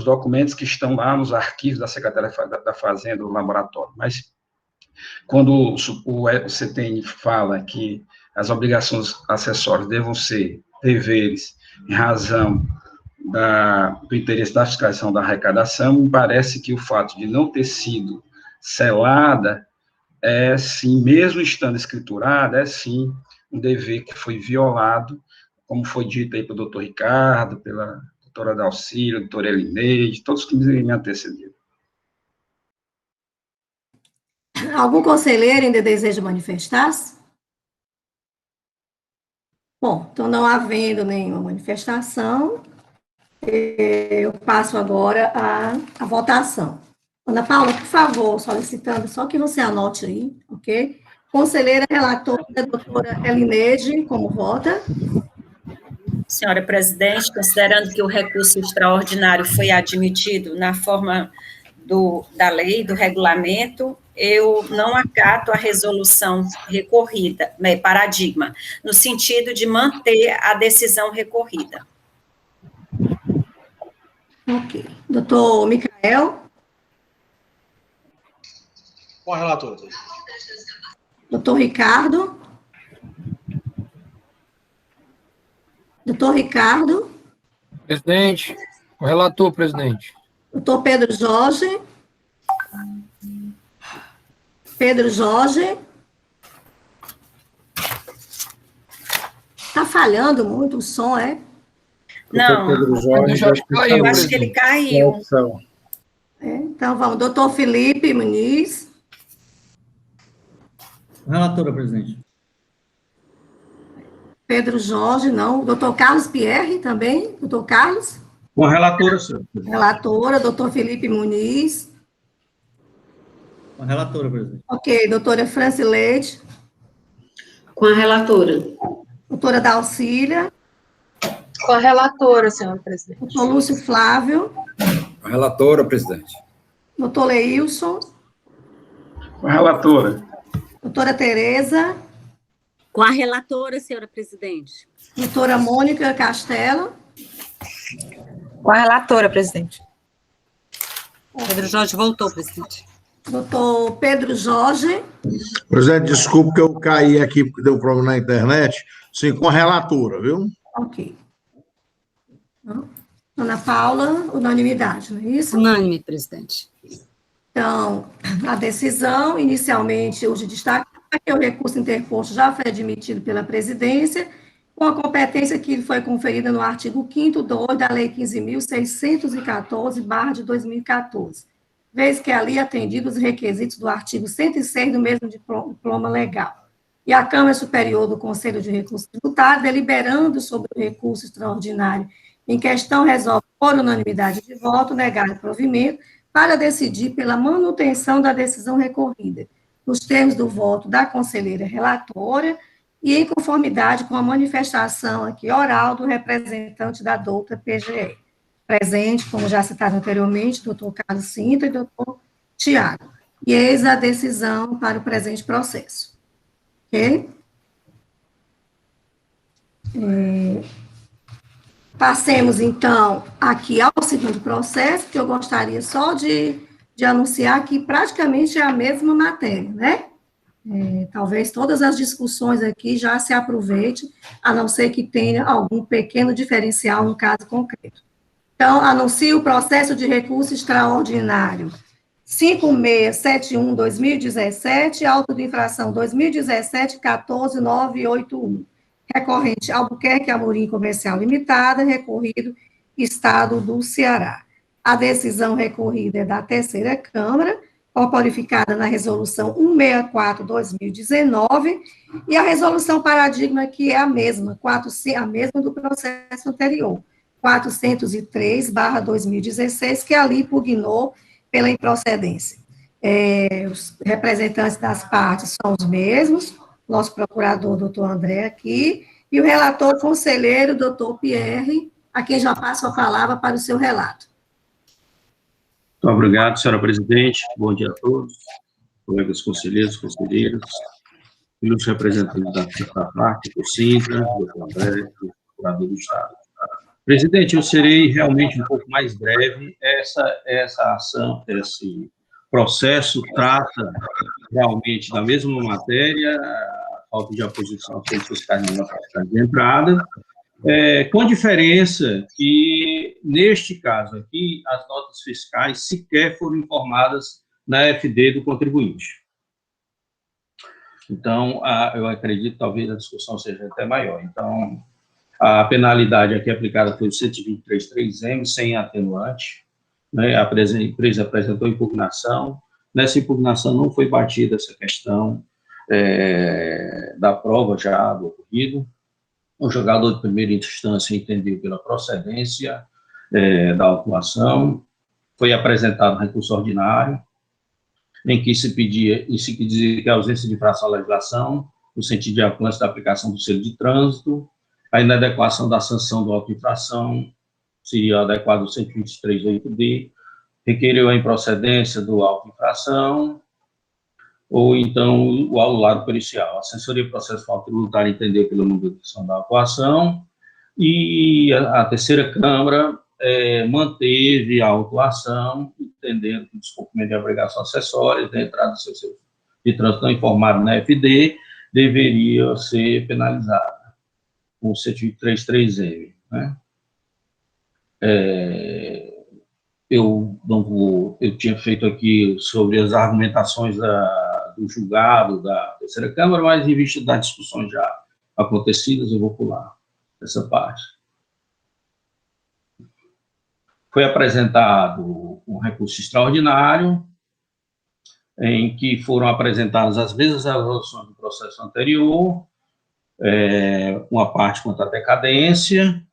documentos que estão lá nos arquivos da Secretaria da Fazenda, do laboratório. Mas, quando o CTN fala que as obrigações acessórias devam ser deveres em razão do interesse da fiscalização da arrecadação, me parece que o fato de não ter sido selada sim, mesmo estando escriturada, sim, um dever que foi violado, como foi dito aí pelo doutor Ricardo, pela doutora Dalcília, doutora Elineide, todos que me antecederam. Algum conselheiro ainda deseja manifestar-se? Bom, então, não havendo nenhuma manifestação, eu passo agora à votação. Ana Paula, por favor, solicitando só que você anote aí, ok? Conselheira relatora, doutora Elineide, como vota? Senhora presidente, considerando que o recurso extraordinário foi admitido na forma da lei, do regulamento, eu não acato a resolução recorrida, paradigma, no sentido de manter a decisão recorrida. Ok. Doutor Micael? Com a relatora. Doutor Ricardo? Doutor Ricardo? Presidente, o relator, presidente. Doutor Pedro Jorge? Pedro Jorge? Está falhando muito o som, é? Não, eu acho que ele caiu. Então, vamos. Doutor Felipe Muniz. Relatora, presidente. Pedro Jorge, não. Doutor Carlos Pierre também. Doutor Carlos? Com a relatora, senhor. Relatora. Doutor Felipe Muniz. Com a relatora, presidente. Ok. Doutora Francileide. Com a relatora. Doutora Dalcília. Com a relatora, senhora presidente. Doutor Lúcio Flávio. Com a relatora, presidente. Doutor Leilson. Com a relatora. Doutora Tereza. Com a relatora, senhora presidente. Doutora Mônica Castelo. Com a relatora, presidente. Pedro Jorge voltou, presidente. Doutor Pedro Jorge. Presidente, desculpe que eu caí aqui porque deu problema na internet. Sim, com a relatora, viu? Ok. Ana Paula, unanimidade, não é isso? Unânime, presidente. Então, a decisão, inicialmente, hoje destaca que o recurso interposto já foi admitido pela presidência, com a competência que foi conferida no artigo 5º, 2 da Lei 15.614/2014, vez que ali atendidos os requisitos do artigo 106 do mesmo diploma legal. E a Câmara Superior do Conselho de Recursos Tributários, deliberando sobre o recurso extraordinário em questão, resolve por unanimidade de voto negar o provimento para decidir pela manutenção da decisão recorrida, nos termos do voto da conselheira relatora e em conformidade com a manifestação aqui oral do representante da douta PGE. Presente, como já citado anteriormente, doutor Carlos Sintra e doutor Tiago. E eis a decisão para o presente processo. Ok? Passemos, então, aqui ao segundo processo, que eu gostaria só de anunciar que praticamente é a mesma matéria, né? Talvez todas as discussões aqui já se aproveitem, a não ser que tenha algum pequeno diferencial no caso concreto. Então, anuncio o processo de recurso extraordinário 5671-2017, auto de infração 2017-14981, recorrente Albuquerque Amorim Comercial Limitada, recorrido Estado do Ceará. A decisão recorrida é da terceira Câmara, corporificada na resolução 164/2019, e a resolução paradigma, que é a mesma do processo anterior, 403/2016, que ali impugnou pela improcedência. Os representantes das partes são os mesmos, nosso procurador, doutor André, aqui, e o relator conselheiro, doutor Pierre, a quem já passo a palavra para o seu relato. Muito obrigado, senhora presidente. Bom dia a todos, colegas conselheiros, conselheiras, e os representantes da parte, do Sintra, doutor André, do procurador do Estado. Presidente, eu serei realmente um pouco mais breve. Essa ação, esse processo trata realmente da mesma matéria, a falta de aposição aos fiscais na nota de entrada, com a diferença que, neste caso aqui, as notas fiscais sequer foram informadas na FD do contribuinte. Então, eu acredito, talvez a discussão seja até maior. Então, a penalidade aqui aplicada foi o 123.3M, sem atenuante, né? A empresa apresentou impugnação. Nessa impugnação não foi batida essa questão da prova já do ocorrido. O julgador de primeira instância entendeu pela procedência da autuação. Foi apresentado um recurso ordinário, em que se dizia que a ausência de infração à legislação, no sentido de alcance da aplicação do selo de trânsito, a inadequação da sanção do auto-infração, seria adequado o 123.8D, requereu a improcedência do auto-infração, ou então o lado pericial. A assessoria processual tributária entendeu pela manutenção da autuação, e a terceira Câmara manteve a autuação, entendendo que o descumprimento de obrigação acessória da entrada do seu de trânsito não informado na FD deveria ser penalizado com o 123.3M, né? Eu tinha feito aqui sobre as argumentações do julgado da terceira Câmara, mas em vista das discussões já acontecidas, eu vou pular essa parte. Foi apresentado um recurso extraordinário, em que foram apresentadas as mesmas resoluções do processo anterior, uma parte quanto à decadência,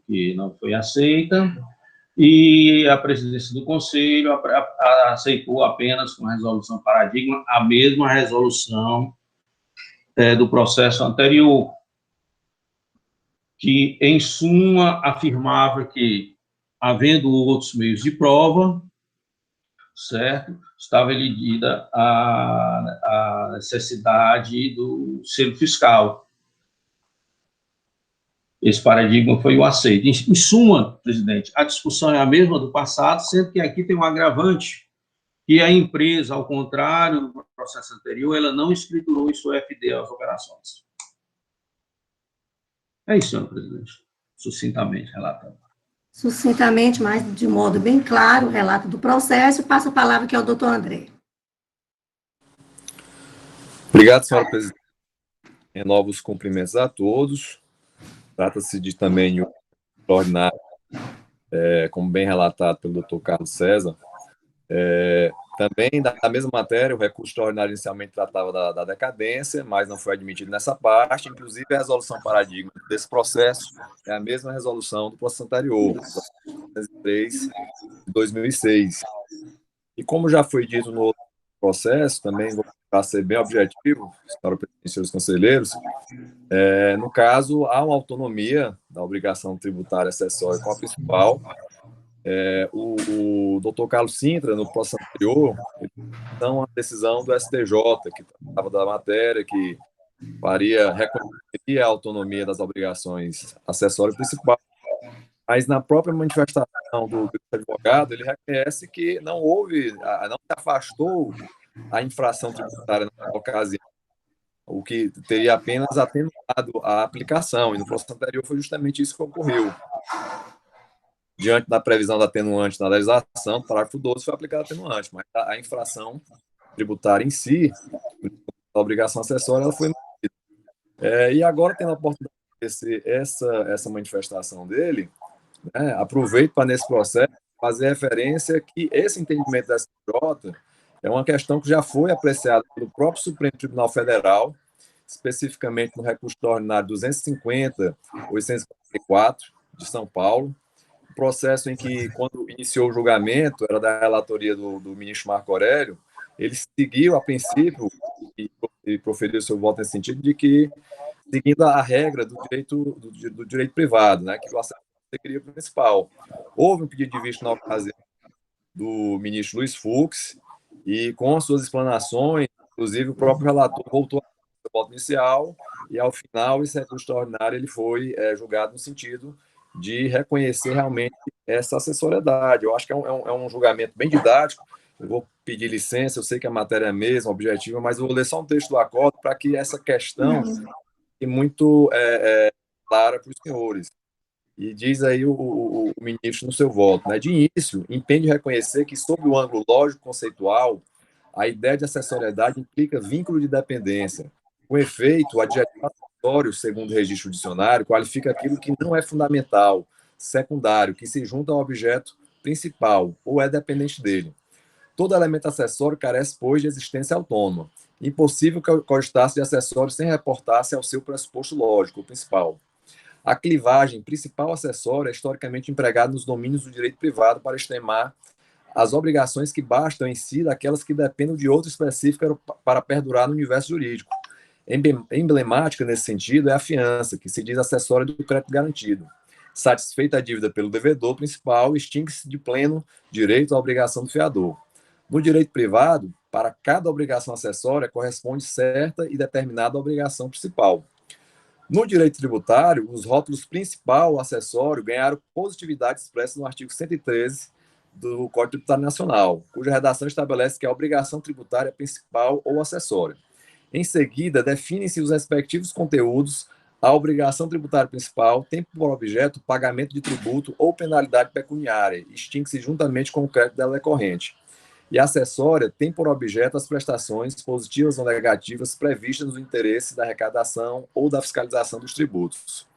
que não foi aceita, e a presidência do Conselho aceitou apenas com a resolução paradigma a mesma resolução do processo anterior, que, em suma, afirmava que, havendo outros meios de prova, certo, estava elidida a necessidade do selo fiscal. Esse paradigma foi o aceito. Em suma, presidente, a discussão é a mesma do passado, sendo que aqui tem um agravante, que a empresa, ao contrário do processo anterior, ela não escriturou em sua FD as operações. É isso, senhor presidente. Sucintamente, relatando. Sucintamente, mas de modo bem claro, o relato do processo. Passo a palavra aqui ao doutor André. Obrigado, senhora presidente. Renovo os cumprimentos a todos. Trata-se de também um extraordinário, como bem relatado pelo doutor Carlos César, Também, da mesma matéria, o recurso extraordinário inicialmente tratava da decadência, mas não foi admitido nessa parte. Inclusive, a resolução paradigma desse processo é a mesma resolução do processo anterior, 3 de 2006. E como já foi dito no outro processo, também vou tentar ser bem objetivo, para o presidente e senhores conselheiros, no caso, há uma autonomia da obrigação tributária acessória com a principal. O doutor Carlos Sintra, no processo anterior, então a decisão do STJ, que tratava da matéria, que reconheceria a autonomia das obrigações acessórias principais, mas na própria manifestação do advogado, ele reconhece que não houve, não se afastou a infração tributária na ocasião, o que teria apenas atenuado a aplicação, e no processo anterior foi justamente isso que ocorreu. Diante da previsão da atenuante na legislação, o parágrafo 12 foi aplicado a atenuante, mas a infração tributária em si, a obrigação acessória, ela foi mantida. E agora, tendo a oportunidade de essa manifestação dele, né, aproveito para, nesse processo, fazer referência que esse entendimento da STJ é uma questão que já foi apreciada pelo próprio Supremo Tribunal Federal, especificamente no recurso extraordinário 250.844 de São Paulo, processo em que, quando iniciou o julgamento, era da relatoria do ministro Marco Aurélio, ele seguiu, a princípio, e proferiu seu voto nesse sentido, de que, seguindo a regra do direito privado, né, que o acesso seria o principal. Houve um pedido de vista na ocasião do ministro Luiz Fux, e com as suas explanações, inclusive o próprio relator voltou ao seu voto inicial, e, ao final, esse recurso extraordinário ele foi julgado no sentido de reconhecer realmente essa acessoriedade. Eu acho que é um julgamento bem didático. Eu vou pedir licença, eu sei que a matéria é a mesma, objetiva, mas eu vou ler só um texto do acordo para que essa questão fique muito clara para os senhores. E diz aí o ministro no seu voto, né? De início, entende reconhecer que, sob o ângulo lógico-conceitual, a ideia de acessoriedade implica vínculo de dependência. Com efeito, o adjetivo acessório, segundo o registro dicionário, qualifica aquilo que não é fundamental, secundário, que se junta ao objeto principal ou é dependente dele. Todo elemento acessório carece, pois, de existência autônoma. Impossível cogitar-se de acessório sem reportar-se ao seu pressuposto lógico, o principal. A clivagem principal-acessório é historicamente empregada nos domínios do direito privado para extremar as obrigações que bastam em si daquelas que dependem de outra específica para perdurar no universo jurídico. Emblemática nesse sentido é a fiança, que se diz acessória do crédito garantido. Satisfeita a dívida pelo devedor principal, extingue-se de pleno direito à obrigação do fiador. No direito privado, para cada obrigação acessória corresponde certa e determinada obrigação principal. No direito tributário, os rótulos principal ou acessório ganharam positividade expressa no artigo 113 do Código Tributário Nacional, cuja redação estabelece que a obrigação tributária é principal ou acessória. Em seguida, definem-se os respectivos conteúdos. A obrigação tributária principal tem por objeto o pagamento de tributo ou penalidade pecuniária, extingue-se juntamente com o crédito dela decorrente. E a acessória tem por objeto as prestações positivas ou negativas previstas no interesse da arrecadação ou da fiscalização dos tributos.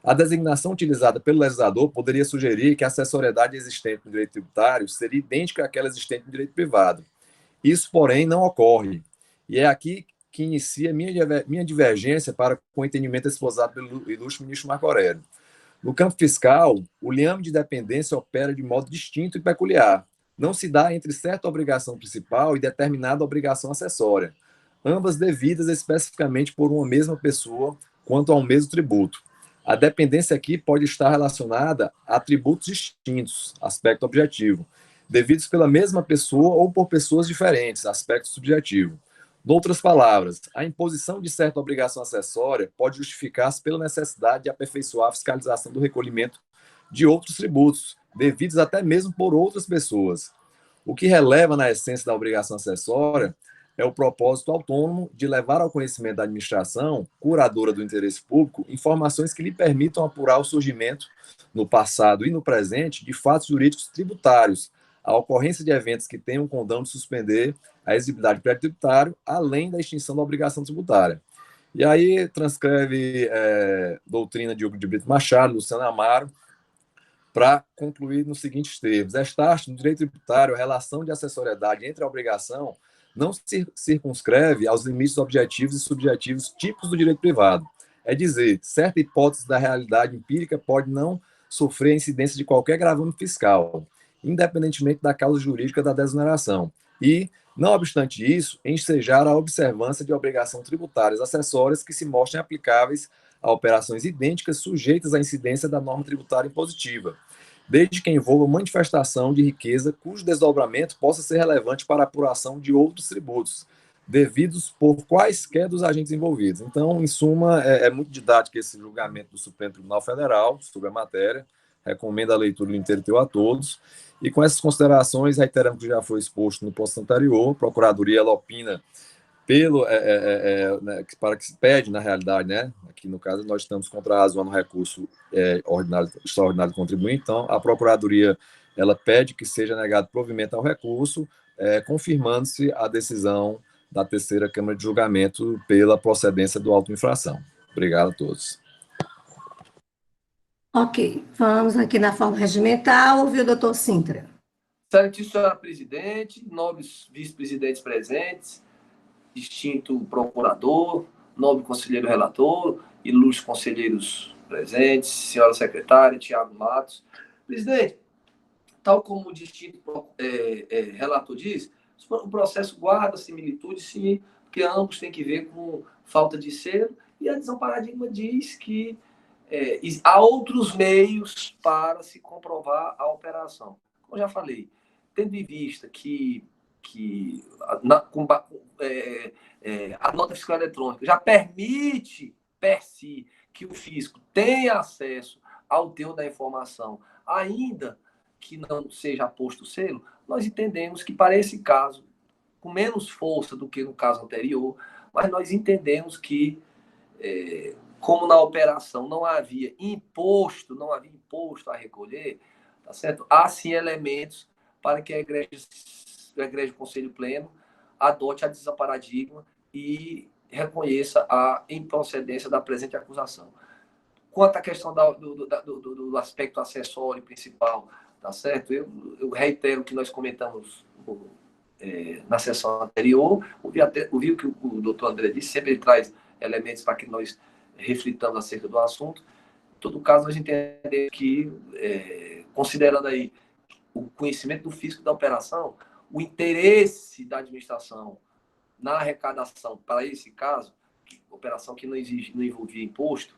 A designação utilizada pelo legislador poderia sugerir que a acessoriedade existente no direito tributário seria idêntica àquela existente no direito privado. Isso, porém, não ocorre. E é aqui que inicia minha divergência para com o entendimento esposado pelo ilustre ministro Marco Aurélio. No campo fiscal, o liame de dependência opera de modo distinto e peculiar. Não se dá entre certa obrigação principal e determinada obrigação acessória, ambas devidas especificamente por uma mesma pessoa quanto a um mesmo tributo. A dependência aqui pode estar relacionada a tributos distintos, aspecto objetivo, devidos pela mesma pessoa ou por pessoas diferentes, aspecto subjetivo. Em outras palavras, a imposição de certa obrigação acessória pode justificar-se pela necessidade de aperfeiçoar a fiscalização do recolhimento de outros tributos, devidos até mesmo por outras pessoas. O que releva na essência da obrigação acessória é o propósito autônomo de levar ao conhecimento da administração, curadora do interesse público, informações que lhe permitam apurar o surgimento, no passado e no presente, de fatos jurídicos tributários, a ocorrência de eventos que tenham o condão de suspender a exigibilidade do crédito tributário, além da extinção da obrigação tributária. E aí transcreve doutrina de Hugo de Brito Machado, Luciano Amaro, para concluir nos seguintes termos. Esta arte, no direito tributário, a relação de acessoriedade entre a obrigação não se circunscreve aos limites objetivos e subjetivos típicos do direito privado. É dizer, certa hipótese da realidade empírica pode não sofrer a incidência de qualquer gravame fiscal, independentemente da causa jurídica da desoneração. E, não obstante isso, ensejar a observância de obrigações tributárias acessórias que se mostrem aplicáveis a operações idênticas sujeitas à incidência da norma tributária impositiva, desde que envolva manifestação de riqueza cujo desdobramento possa ser relevante para a apuração de outros tributos, devidos por quaisquer dos agentes envolvidos. Então, em suma, é muito didático esse julgamento do Supremo Tribunal Federal sobre a matéria. Recomendo a leitura do inteiro a todos. E com essas considerações, reiterando que já foi exposto no posto anterior, a Procuradoria ela opina para que se pede, na realidade, né? Aqui no caso, nós estamos contrarrazoando o recurso extraordinário do contribuinte, então a Procuradoria ela pede que seja negado provimento ao recurso, confirmando-se a decisão da terceira Câmara de Julgamento pela procedência do auto infração. Obrigado a todos. Ok, vamos aqui na forma regimental, ouvir o doutor Sintra. Excelentíssima senhora presidente, nobres vice-presidentes presentes, distinto procurador, nobre conselheiro relator, ilustres conselheiros presentes, senhora secretária, Tiago Matos. Presidente, tal como o distinto relator diz, o processo guarda similitude, sim, porque ambos têm que ver com falta de selo, e a decisão paradigma diz que há outros meios para se comprovar a operação. Como eu já falei, tendo em vista que a nota fiscal eletrônica já permite, per si, que o fisco tenha acesso ao teor da informação, ainda que não seja posto o selo, nós entendemos que para esse caso, com menos força do que no caso anterior, mas nós entendemos que, como na operação não havia imposto a recolher, tá certo? Há sim elementos para que o egrégio Conselho Pleno adote a decisão paradigma e reconheça a improcedência da presente acusação. Quanto à questão do aspecto acessório principal, tá certo? Eu reitero o que nós comentamos na sessão anterior, ouvi o que o doutor André disse, sempre ele traz elementos para que nós reflitamos acerca do assunto. Em todo caso, nós entendemos que, considerando aí o conhecimento do fisco da operação, o interesse da administração na arrecadação para esse caso, operação que não envolvia imposto,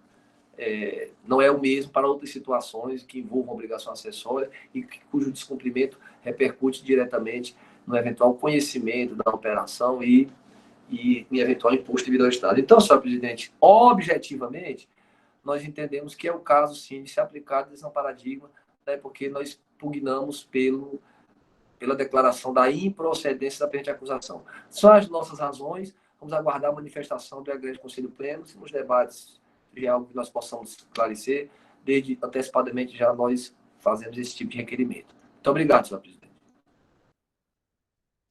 não é o mesmo para outras situações que envolvam obrigação acessória e cujo descumprimento repercute diretamente no eventual conhecimento da operação e em eventual imposto devido ao Estado. Então, senhor presidente, objetivamente, nós entendemos que é o caso, sim, de se aplicar a decisão paradigma, né, porque nós pugnamos pela declaração da improcedência da presente acusação. São as nossas razões, vamos aguardar a manifestação do egrégio Conselho Pleno, se nos debates de algo que nós possamos esclarecer, desde antecipadamente já nós fazemos esse tipo de requerimento. Muito obrigado, senhor presidente.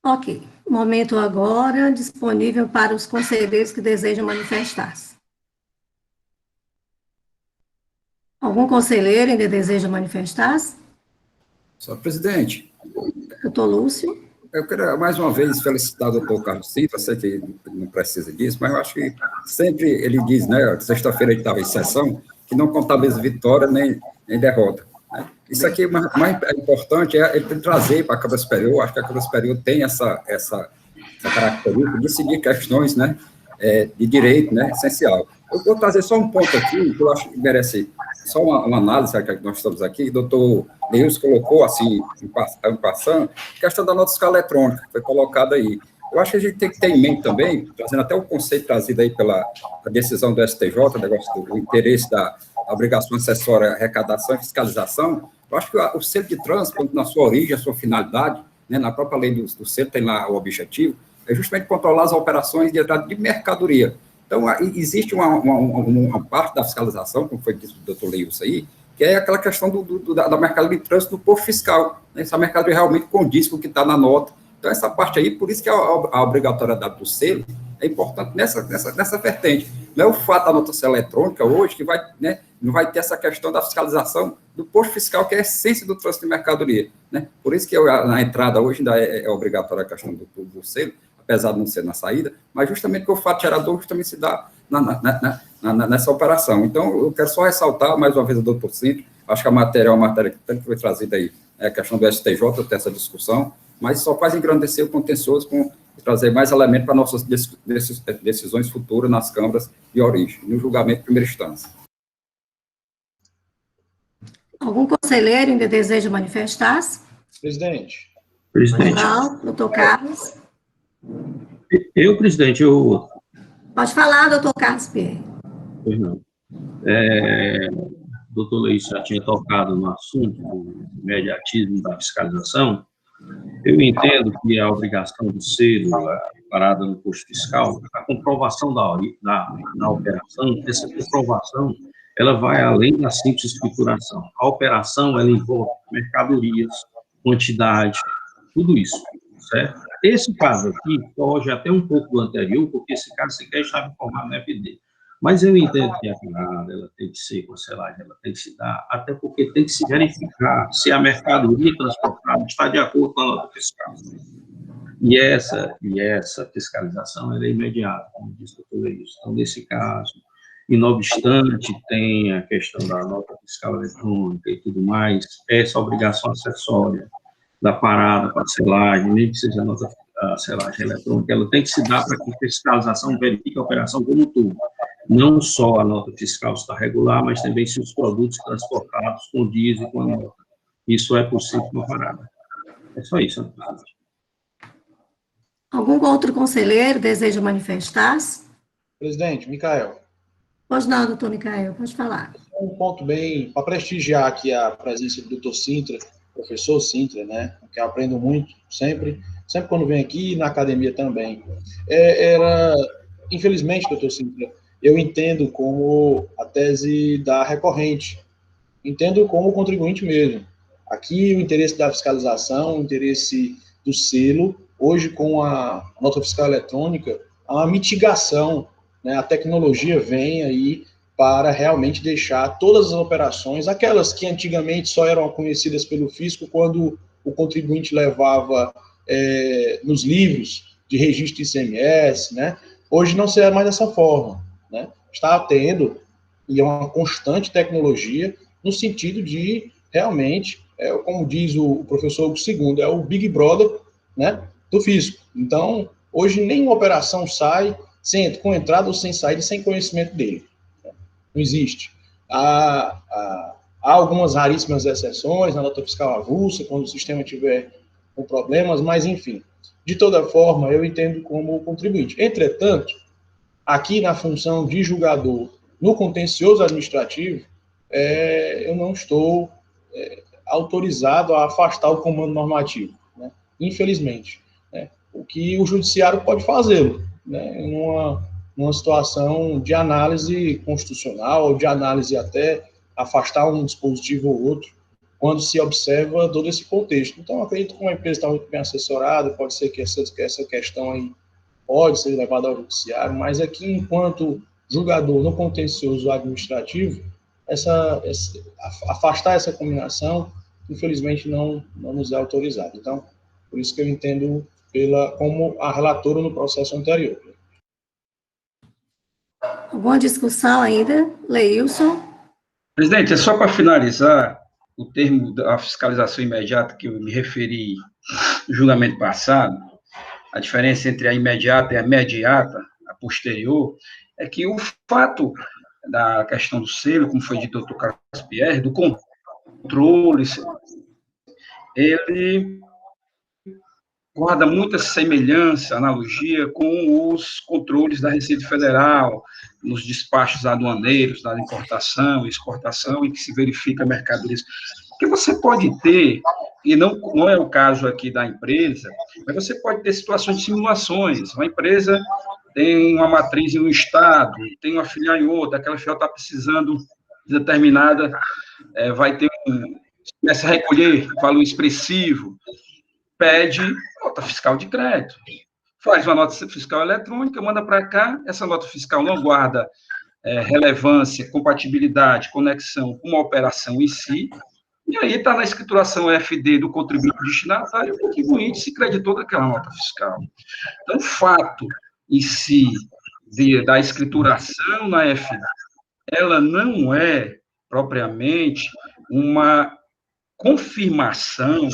Ok, momento agora disponível para os conselheiros que desejam manifestar-se. Algum conselheiro ainda deseja manifestar-se? Senhor presidente. Doutor Lúcio. Eu quero, mais uma vez, felicitar o doutor Carlos Sintra, eu sei que não precisa disso, mas eu acho que sempre ele diz, né, sexta-feira ele estava em sessão, que não contabiliza vitória nem derrota. Né? Isso aqui, o mais importante é ele trazer para a Câmara Superior, acho que a Câmara Superior tem essa característica de decidir questões, né, de direito, né, essencial. Eu vou trazer só um ponto aqui, que eu acho que merece só uma análise, já que nós estamos aqui, o doutor Leus colocou, assim, em passando, a questão da nota fiscal eletrônica, que foi colocada aí. Eu acho que a gente tem que ter em mente também, trazendo até o conceito trazido aí pela decisão do STJ, o negócio do interesse da obrigação acessória, arrecadação e fiscalização, eu acho que o selo de trânsito, na sua origem, a sua finalidade, né, na própria lei do selo tem lá o objetivo, é justamente controlar as operações de entrada de mercadoria. Então, existe uma parte da fiscalização, como foi dito do doutor Leus aí, que é aquela questão da mercadoria de trânsito do posto fiscal. Né? Essa mercadoria realmente condiz com o que está na nota. Então, essa parte aí, por isso que a obrigatoriedade do selo, é importante nessa vertente. Não é o fato da anotação eletrônica hoje que vai, né, não vai ter essa questão da fiscalização do posto fiscal, que é a essência do trânsito de mercadoria, né? Por isso que na entrada hoje ainda é obrigatória a questão do selo, apesar de não ser na saída, mas justamente porque o fato gerador justamente se dá nessa operação. Então, eu quero só ressaltar, mais uma vez, o doutor Cinto, acho que a matéria é uma matéria que tanto foi trazida aí, a questão do STJ, ter essa discussão, mas só faz engrandecer o contencioso com trazer mais elementos para nossas decisões futuras nas câmaras de origem, no julgamento de primeira instância. Algum conselheiro ainda deseja manifestar-se? Presidente. Não, doutor Carlos. Presidente, Pode falar, doutor Carlos Pierre. Pois não. O doutor Leís já tinha tocado no assunto do imediatismo da fiscalização. Eu entendo que a obrigação do selo, a parada no posto fiscal, a comprovação da operação, essa comprovação, ela vai além da simples escrituração. A operação, ela envolve mercadorias, quantidade, tudo isso, certo? Esse caso aqui foge até um pouco do anterior, porque esse caso sequer estava informado no FD. Mas eu entendo que a parada, ela tem que ser cancelada, ela tem que se dar, até porque tem que se verificar se a mercadoria transportada está de acordo com a nota fiscal. E essa fiscalização ela é imediata, como disse o doutor Leís. Então, nesse caso, e não obstante tem a questão da nota fiscal eletrônica e tudo mais, essa obrigação acessória da parada para selagem, nem que seja a selagem eletrônica, ela tem que se dar para que a fiscalização verifique a operação como um todo. Não só a nota fiscal está regular, mas também se os produtos transportados condizem com a nota. Isso é possível com a parada. É só isso, né, presidente? Algum outro conselheiro deseja manifestar-se? Presidente, Micael. Pois não, doutor Micael, pode falar. Um ponto bem, para prestigiar aqui a presença do doutor Sintra, professor Sintra, né, que eu aprendo muito, sempre quando vem aqui, na academia também. Infelizmente, doutor Sintra, eu entendo como a tese da recorrente, entendo como contribuinte mesmo. Aqui, o interesse da fiscalização, o interesse do selo, hoje com a nota fiscal eletrônica, há uma mitigação, né, a tecnologia vem aí para realmente deixar todas as operações, aquelas que antigamente só eram conhecidas pelo fisco quando o contribuinte levava nos livros de registro ICMS, né, hoje não será mais dessa forma, né, está tendo, e é uma constante tecnologia, no sentido de, realmente, como diz o professor Hugo II, é o Big Brother, né, do fisco. Então, hoje nenhuma operação sai com entrada ou sem saída, sem conhecimento dele. Não existe. Há algumas raríssimas exceções na nota fiscal avulsa, quando o sistema tiver com problemas, mas, enfim, de toda forma, eu entendo como contribuinte. Entretanto, aqui na função de julgador, no contencioso administrativo, eu não estou autorizado a afastar o comando normativo, né? Infelizmente. Né? O que o judiciário pode fazê-lo, né? Numa situação de análise constitucional, ou de análise até afastar um dispositivo ou outro, quando se observa todo esse contexto. Então, acredito que uma empresa está muito bem assessorada, pode ser que essa questão aí pode ser levada ao judiciário, mas aqui, enquanto julgador no contencioso administrativo, afastar essa combinação, infelizmente, não nos é autorizado. Então, por isso que eu entendo como a relatora no processo anterior. Alguma discussão ainda? Leilson? Presidente, é só para finalizar o termo da fiscalização imediata que eu me referi no julgamento passado, a diferença entre a imediata e a imediata, a posterior, é que o fato da questão do selo, como foi dito do doutor Carlos Pierre, do controle, ele guarda muita semelhança, analogia com os controles da Receita Federal, nos despachos aduaneiros, da importação e exportação, em que se verifica mercadorias. Porque você pode ter, e não é o caso aqui da empresa, mas você pode ter situações de simulações. Uma empresa tem uma matriz em um estado, tem uma filial em outra, aquela filial está precisando de determinada, começa a recolher valor expressivo, pede nota fiscal de crédito. faz uma nota fiscal eletrônica, manda para cá, essa nota fiscal não guarda relevância, compatibilidade, conexão com uma operação em si, e aí está na escrituração FD do contribuinte destinatário, o contribuinte se creditou daquela nota fiscal. Então, o fato em si da escrituração na FD, ela não é propriamente uma confirmação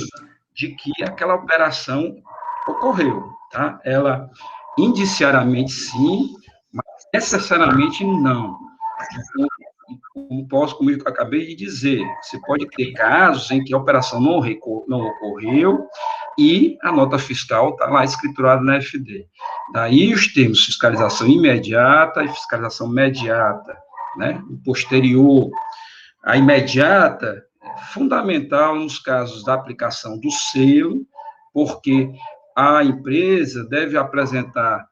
de que aquela operação ocorreu, tá? Ela, indiciariamente, sim, mas necessariamente não. Como eu acabei de dizer, você pode ter casos em que a operação não ocorreu e a nota fiscal está lá escriturada na FD. Daí os termos fiscalização imediata e fiscalização mediata, né? Posterior. A imediata é fundamental nos casos da aplicação do selo, porque a empresa deve apresentar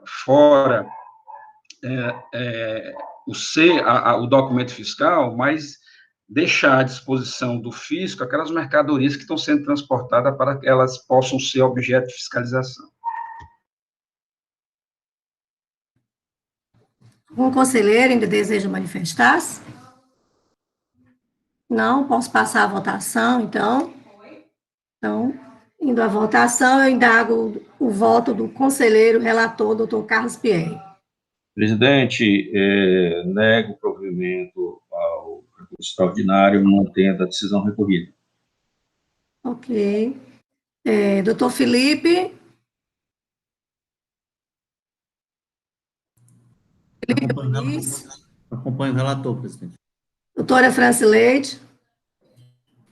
fora o documento fiscal, mas deixar à disposição do fisco aquelas mercadorias que estão sendo transportadas para que elas possam ser objeto de fiscalização. Algum conselheiro ainda deseja manifestar-se? Não? Posso passar a votação, então? Então, indo à votação, eu indago o voto do conselheiro relator, doutor Carlos Pierre. Presidente, nego o provimento ao recurso extraordinário, mantendo a decisão recorrida. Ok. Doutor Felipe? Felipe Muniz? Acompanho o relator, presidente. Doutora Francileide?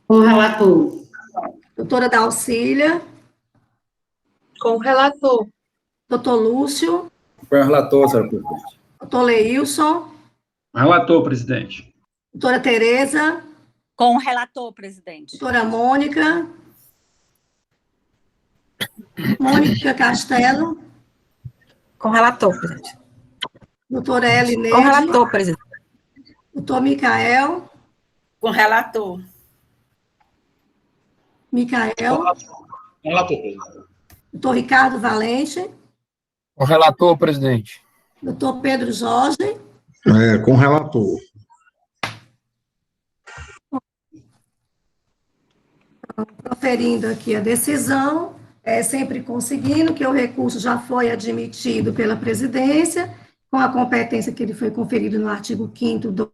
Com o relator. Doutora Dalcília? Com o relator. Doutor Lúcio? Com o relator, senhora presidente. Doutor Leilson? Relator, presidente. Doutora Tereza? Com o relator, presidente. Doutora Mônica? Mônica Castelo? Com o relator, presidente. Doutora Elineide? Com o relator, presidente. Doutor Micael? Com o relator. Micael? Relator, presidente. Doutor Ricardo Valente? Com o relator, presidente. Doutor Pedro Jorge? Com o relator. Proferindo aqui a decisão, sempre conseguindo que o recurso já foi admitido pela presidência, com a competência que ele foi conferido no artigo 5º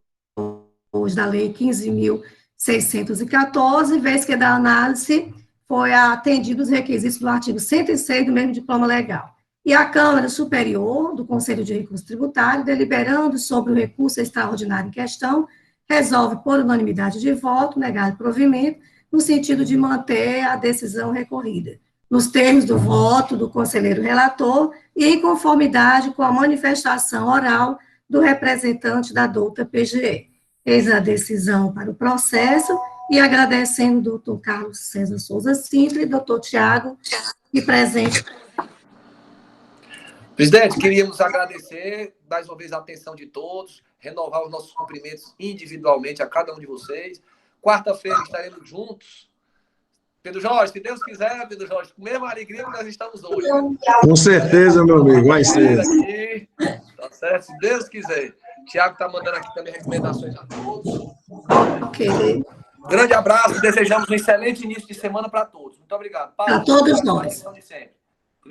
da Lei 15.614, vez que da análise foi atendido os requisitos do artigo 106 do mesmo diploma legal. E a Câmara Superior do Conselho de Recurso Tributário, deliberando sobre o recurso extraordinário em questão, resolve, por unanimidade de voto, negar o provimento, no sentido de manter a decisão recorrida, nos termos do voto do conselheiro relator e em conformidade com a manifestação oral do representante da douta PGE. Eis a decisão para o processo e agradecendo o doutor Carlos César Souza Sintra e doutor Tiago, e presente. Presidente, queríamos agradecer mais uma vez a atenção de todos, renovar os nossos cumprimentos individualmente a cada um de vocês. Quarta-feira estaremos juntos. Pedro Jorge, se Deus quiser, Pedro Jorge, com a mesma alegria que nós estamos hoje. Né? Com certeza, meu amigo, vai ser. Aqui, tá certo? Se Deus quiser. Tiago está mandando aqui também recomendações a todos. Ok. Grande abraço, desejamos um excelente início de semana para todos. Muito obrigado. Para todos nós.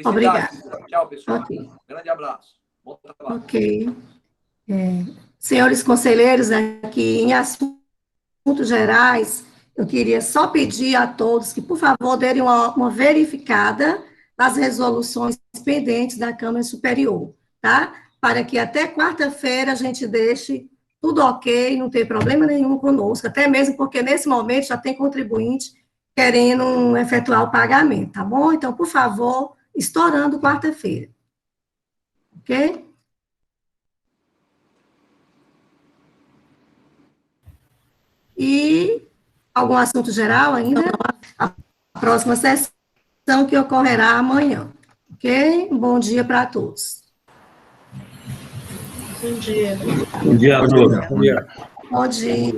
Obrigado. Tchau, pessoal. Okay. Grande abraço. Bom trabalho. Ok. Senhores conselheiros, aqui em assuntos gerais, eu queria só pedir a todos que, por favor, derem uma verificada nas resoluções pendentes da Câmara Superior, tá? Para que até quarta-feira a gente deixe tudo ok, não tem problema nenhum conosco, até mesmo porque nesse momento já tem contribuinte querendo efetuar o pagamento, tá bom? Então, por favor, estourando quarta-feira. Ok? E algum assunto geral ainda? A próxima sessão que ocorrerá amanhã. Ok? Um bom dia para todos. Bom dia. Bom dia a todos. Bom dia. Bom dia.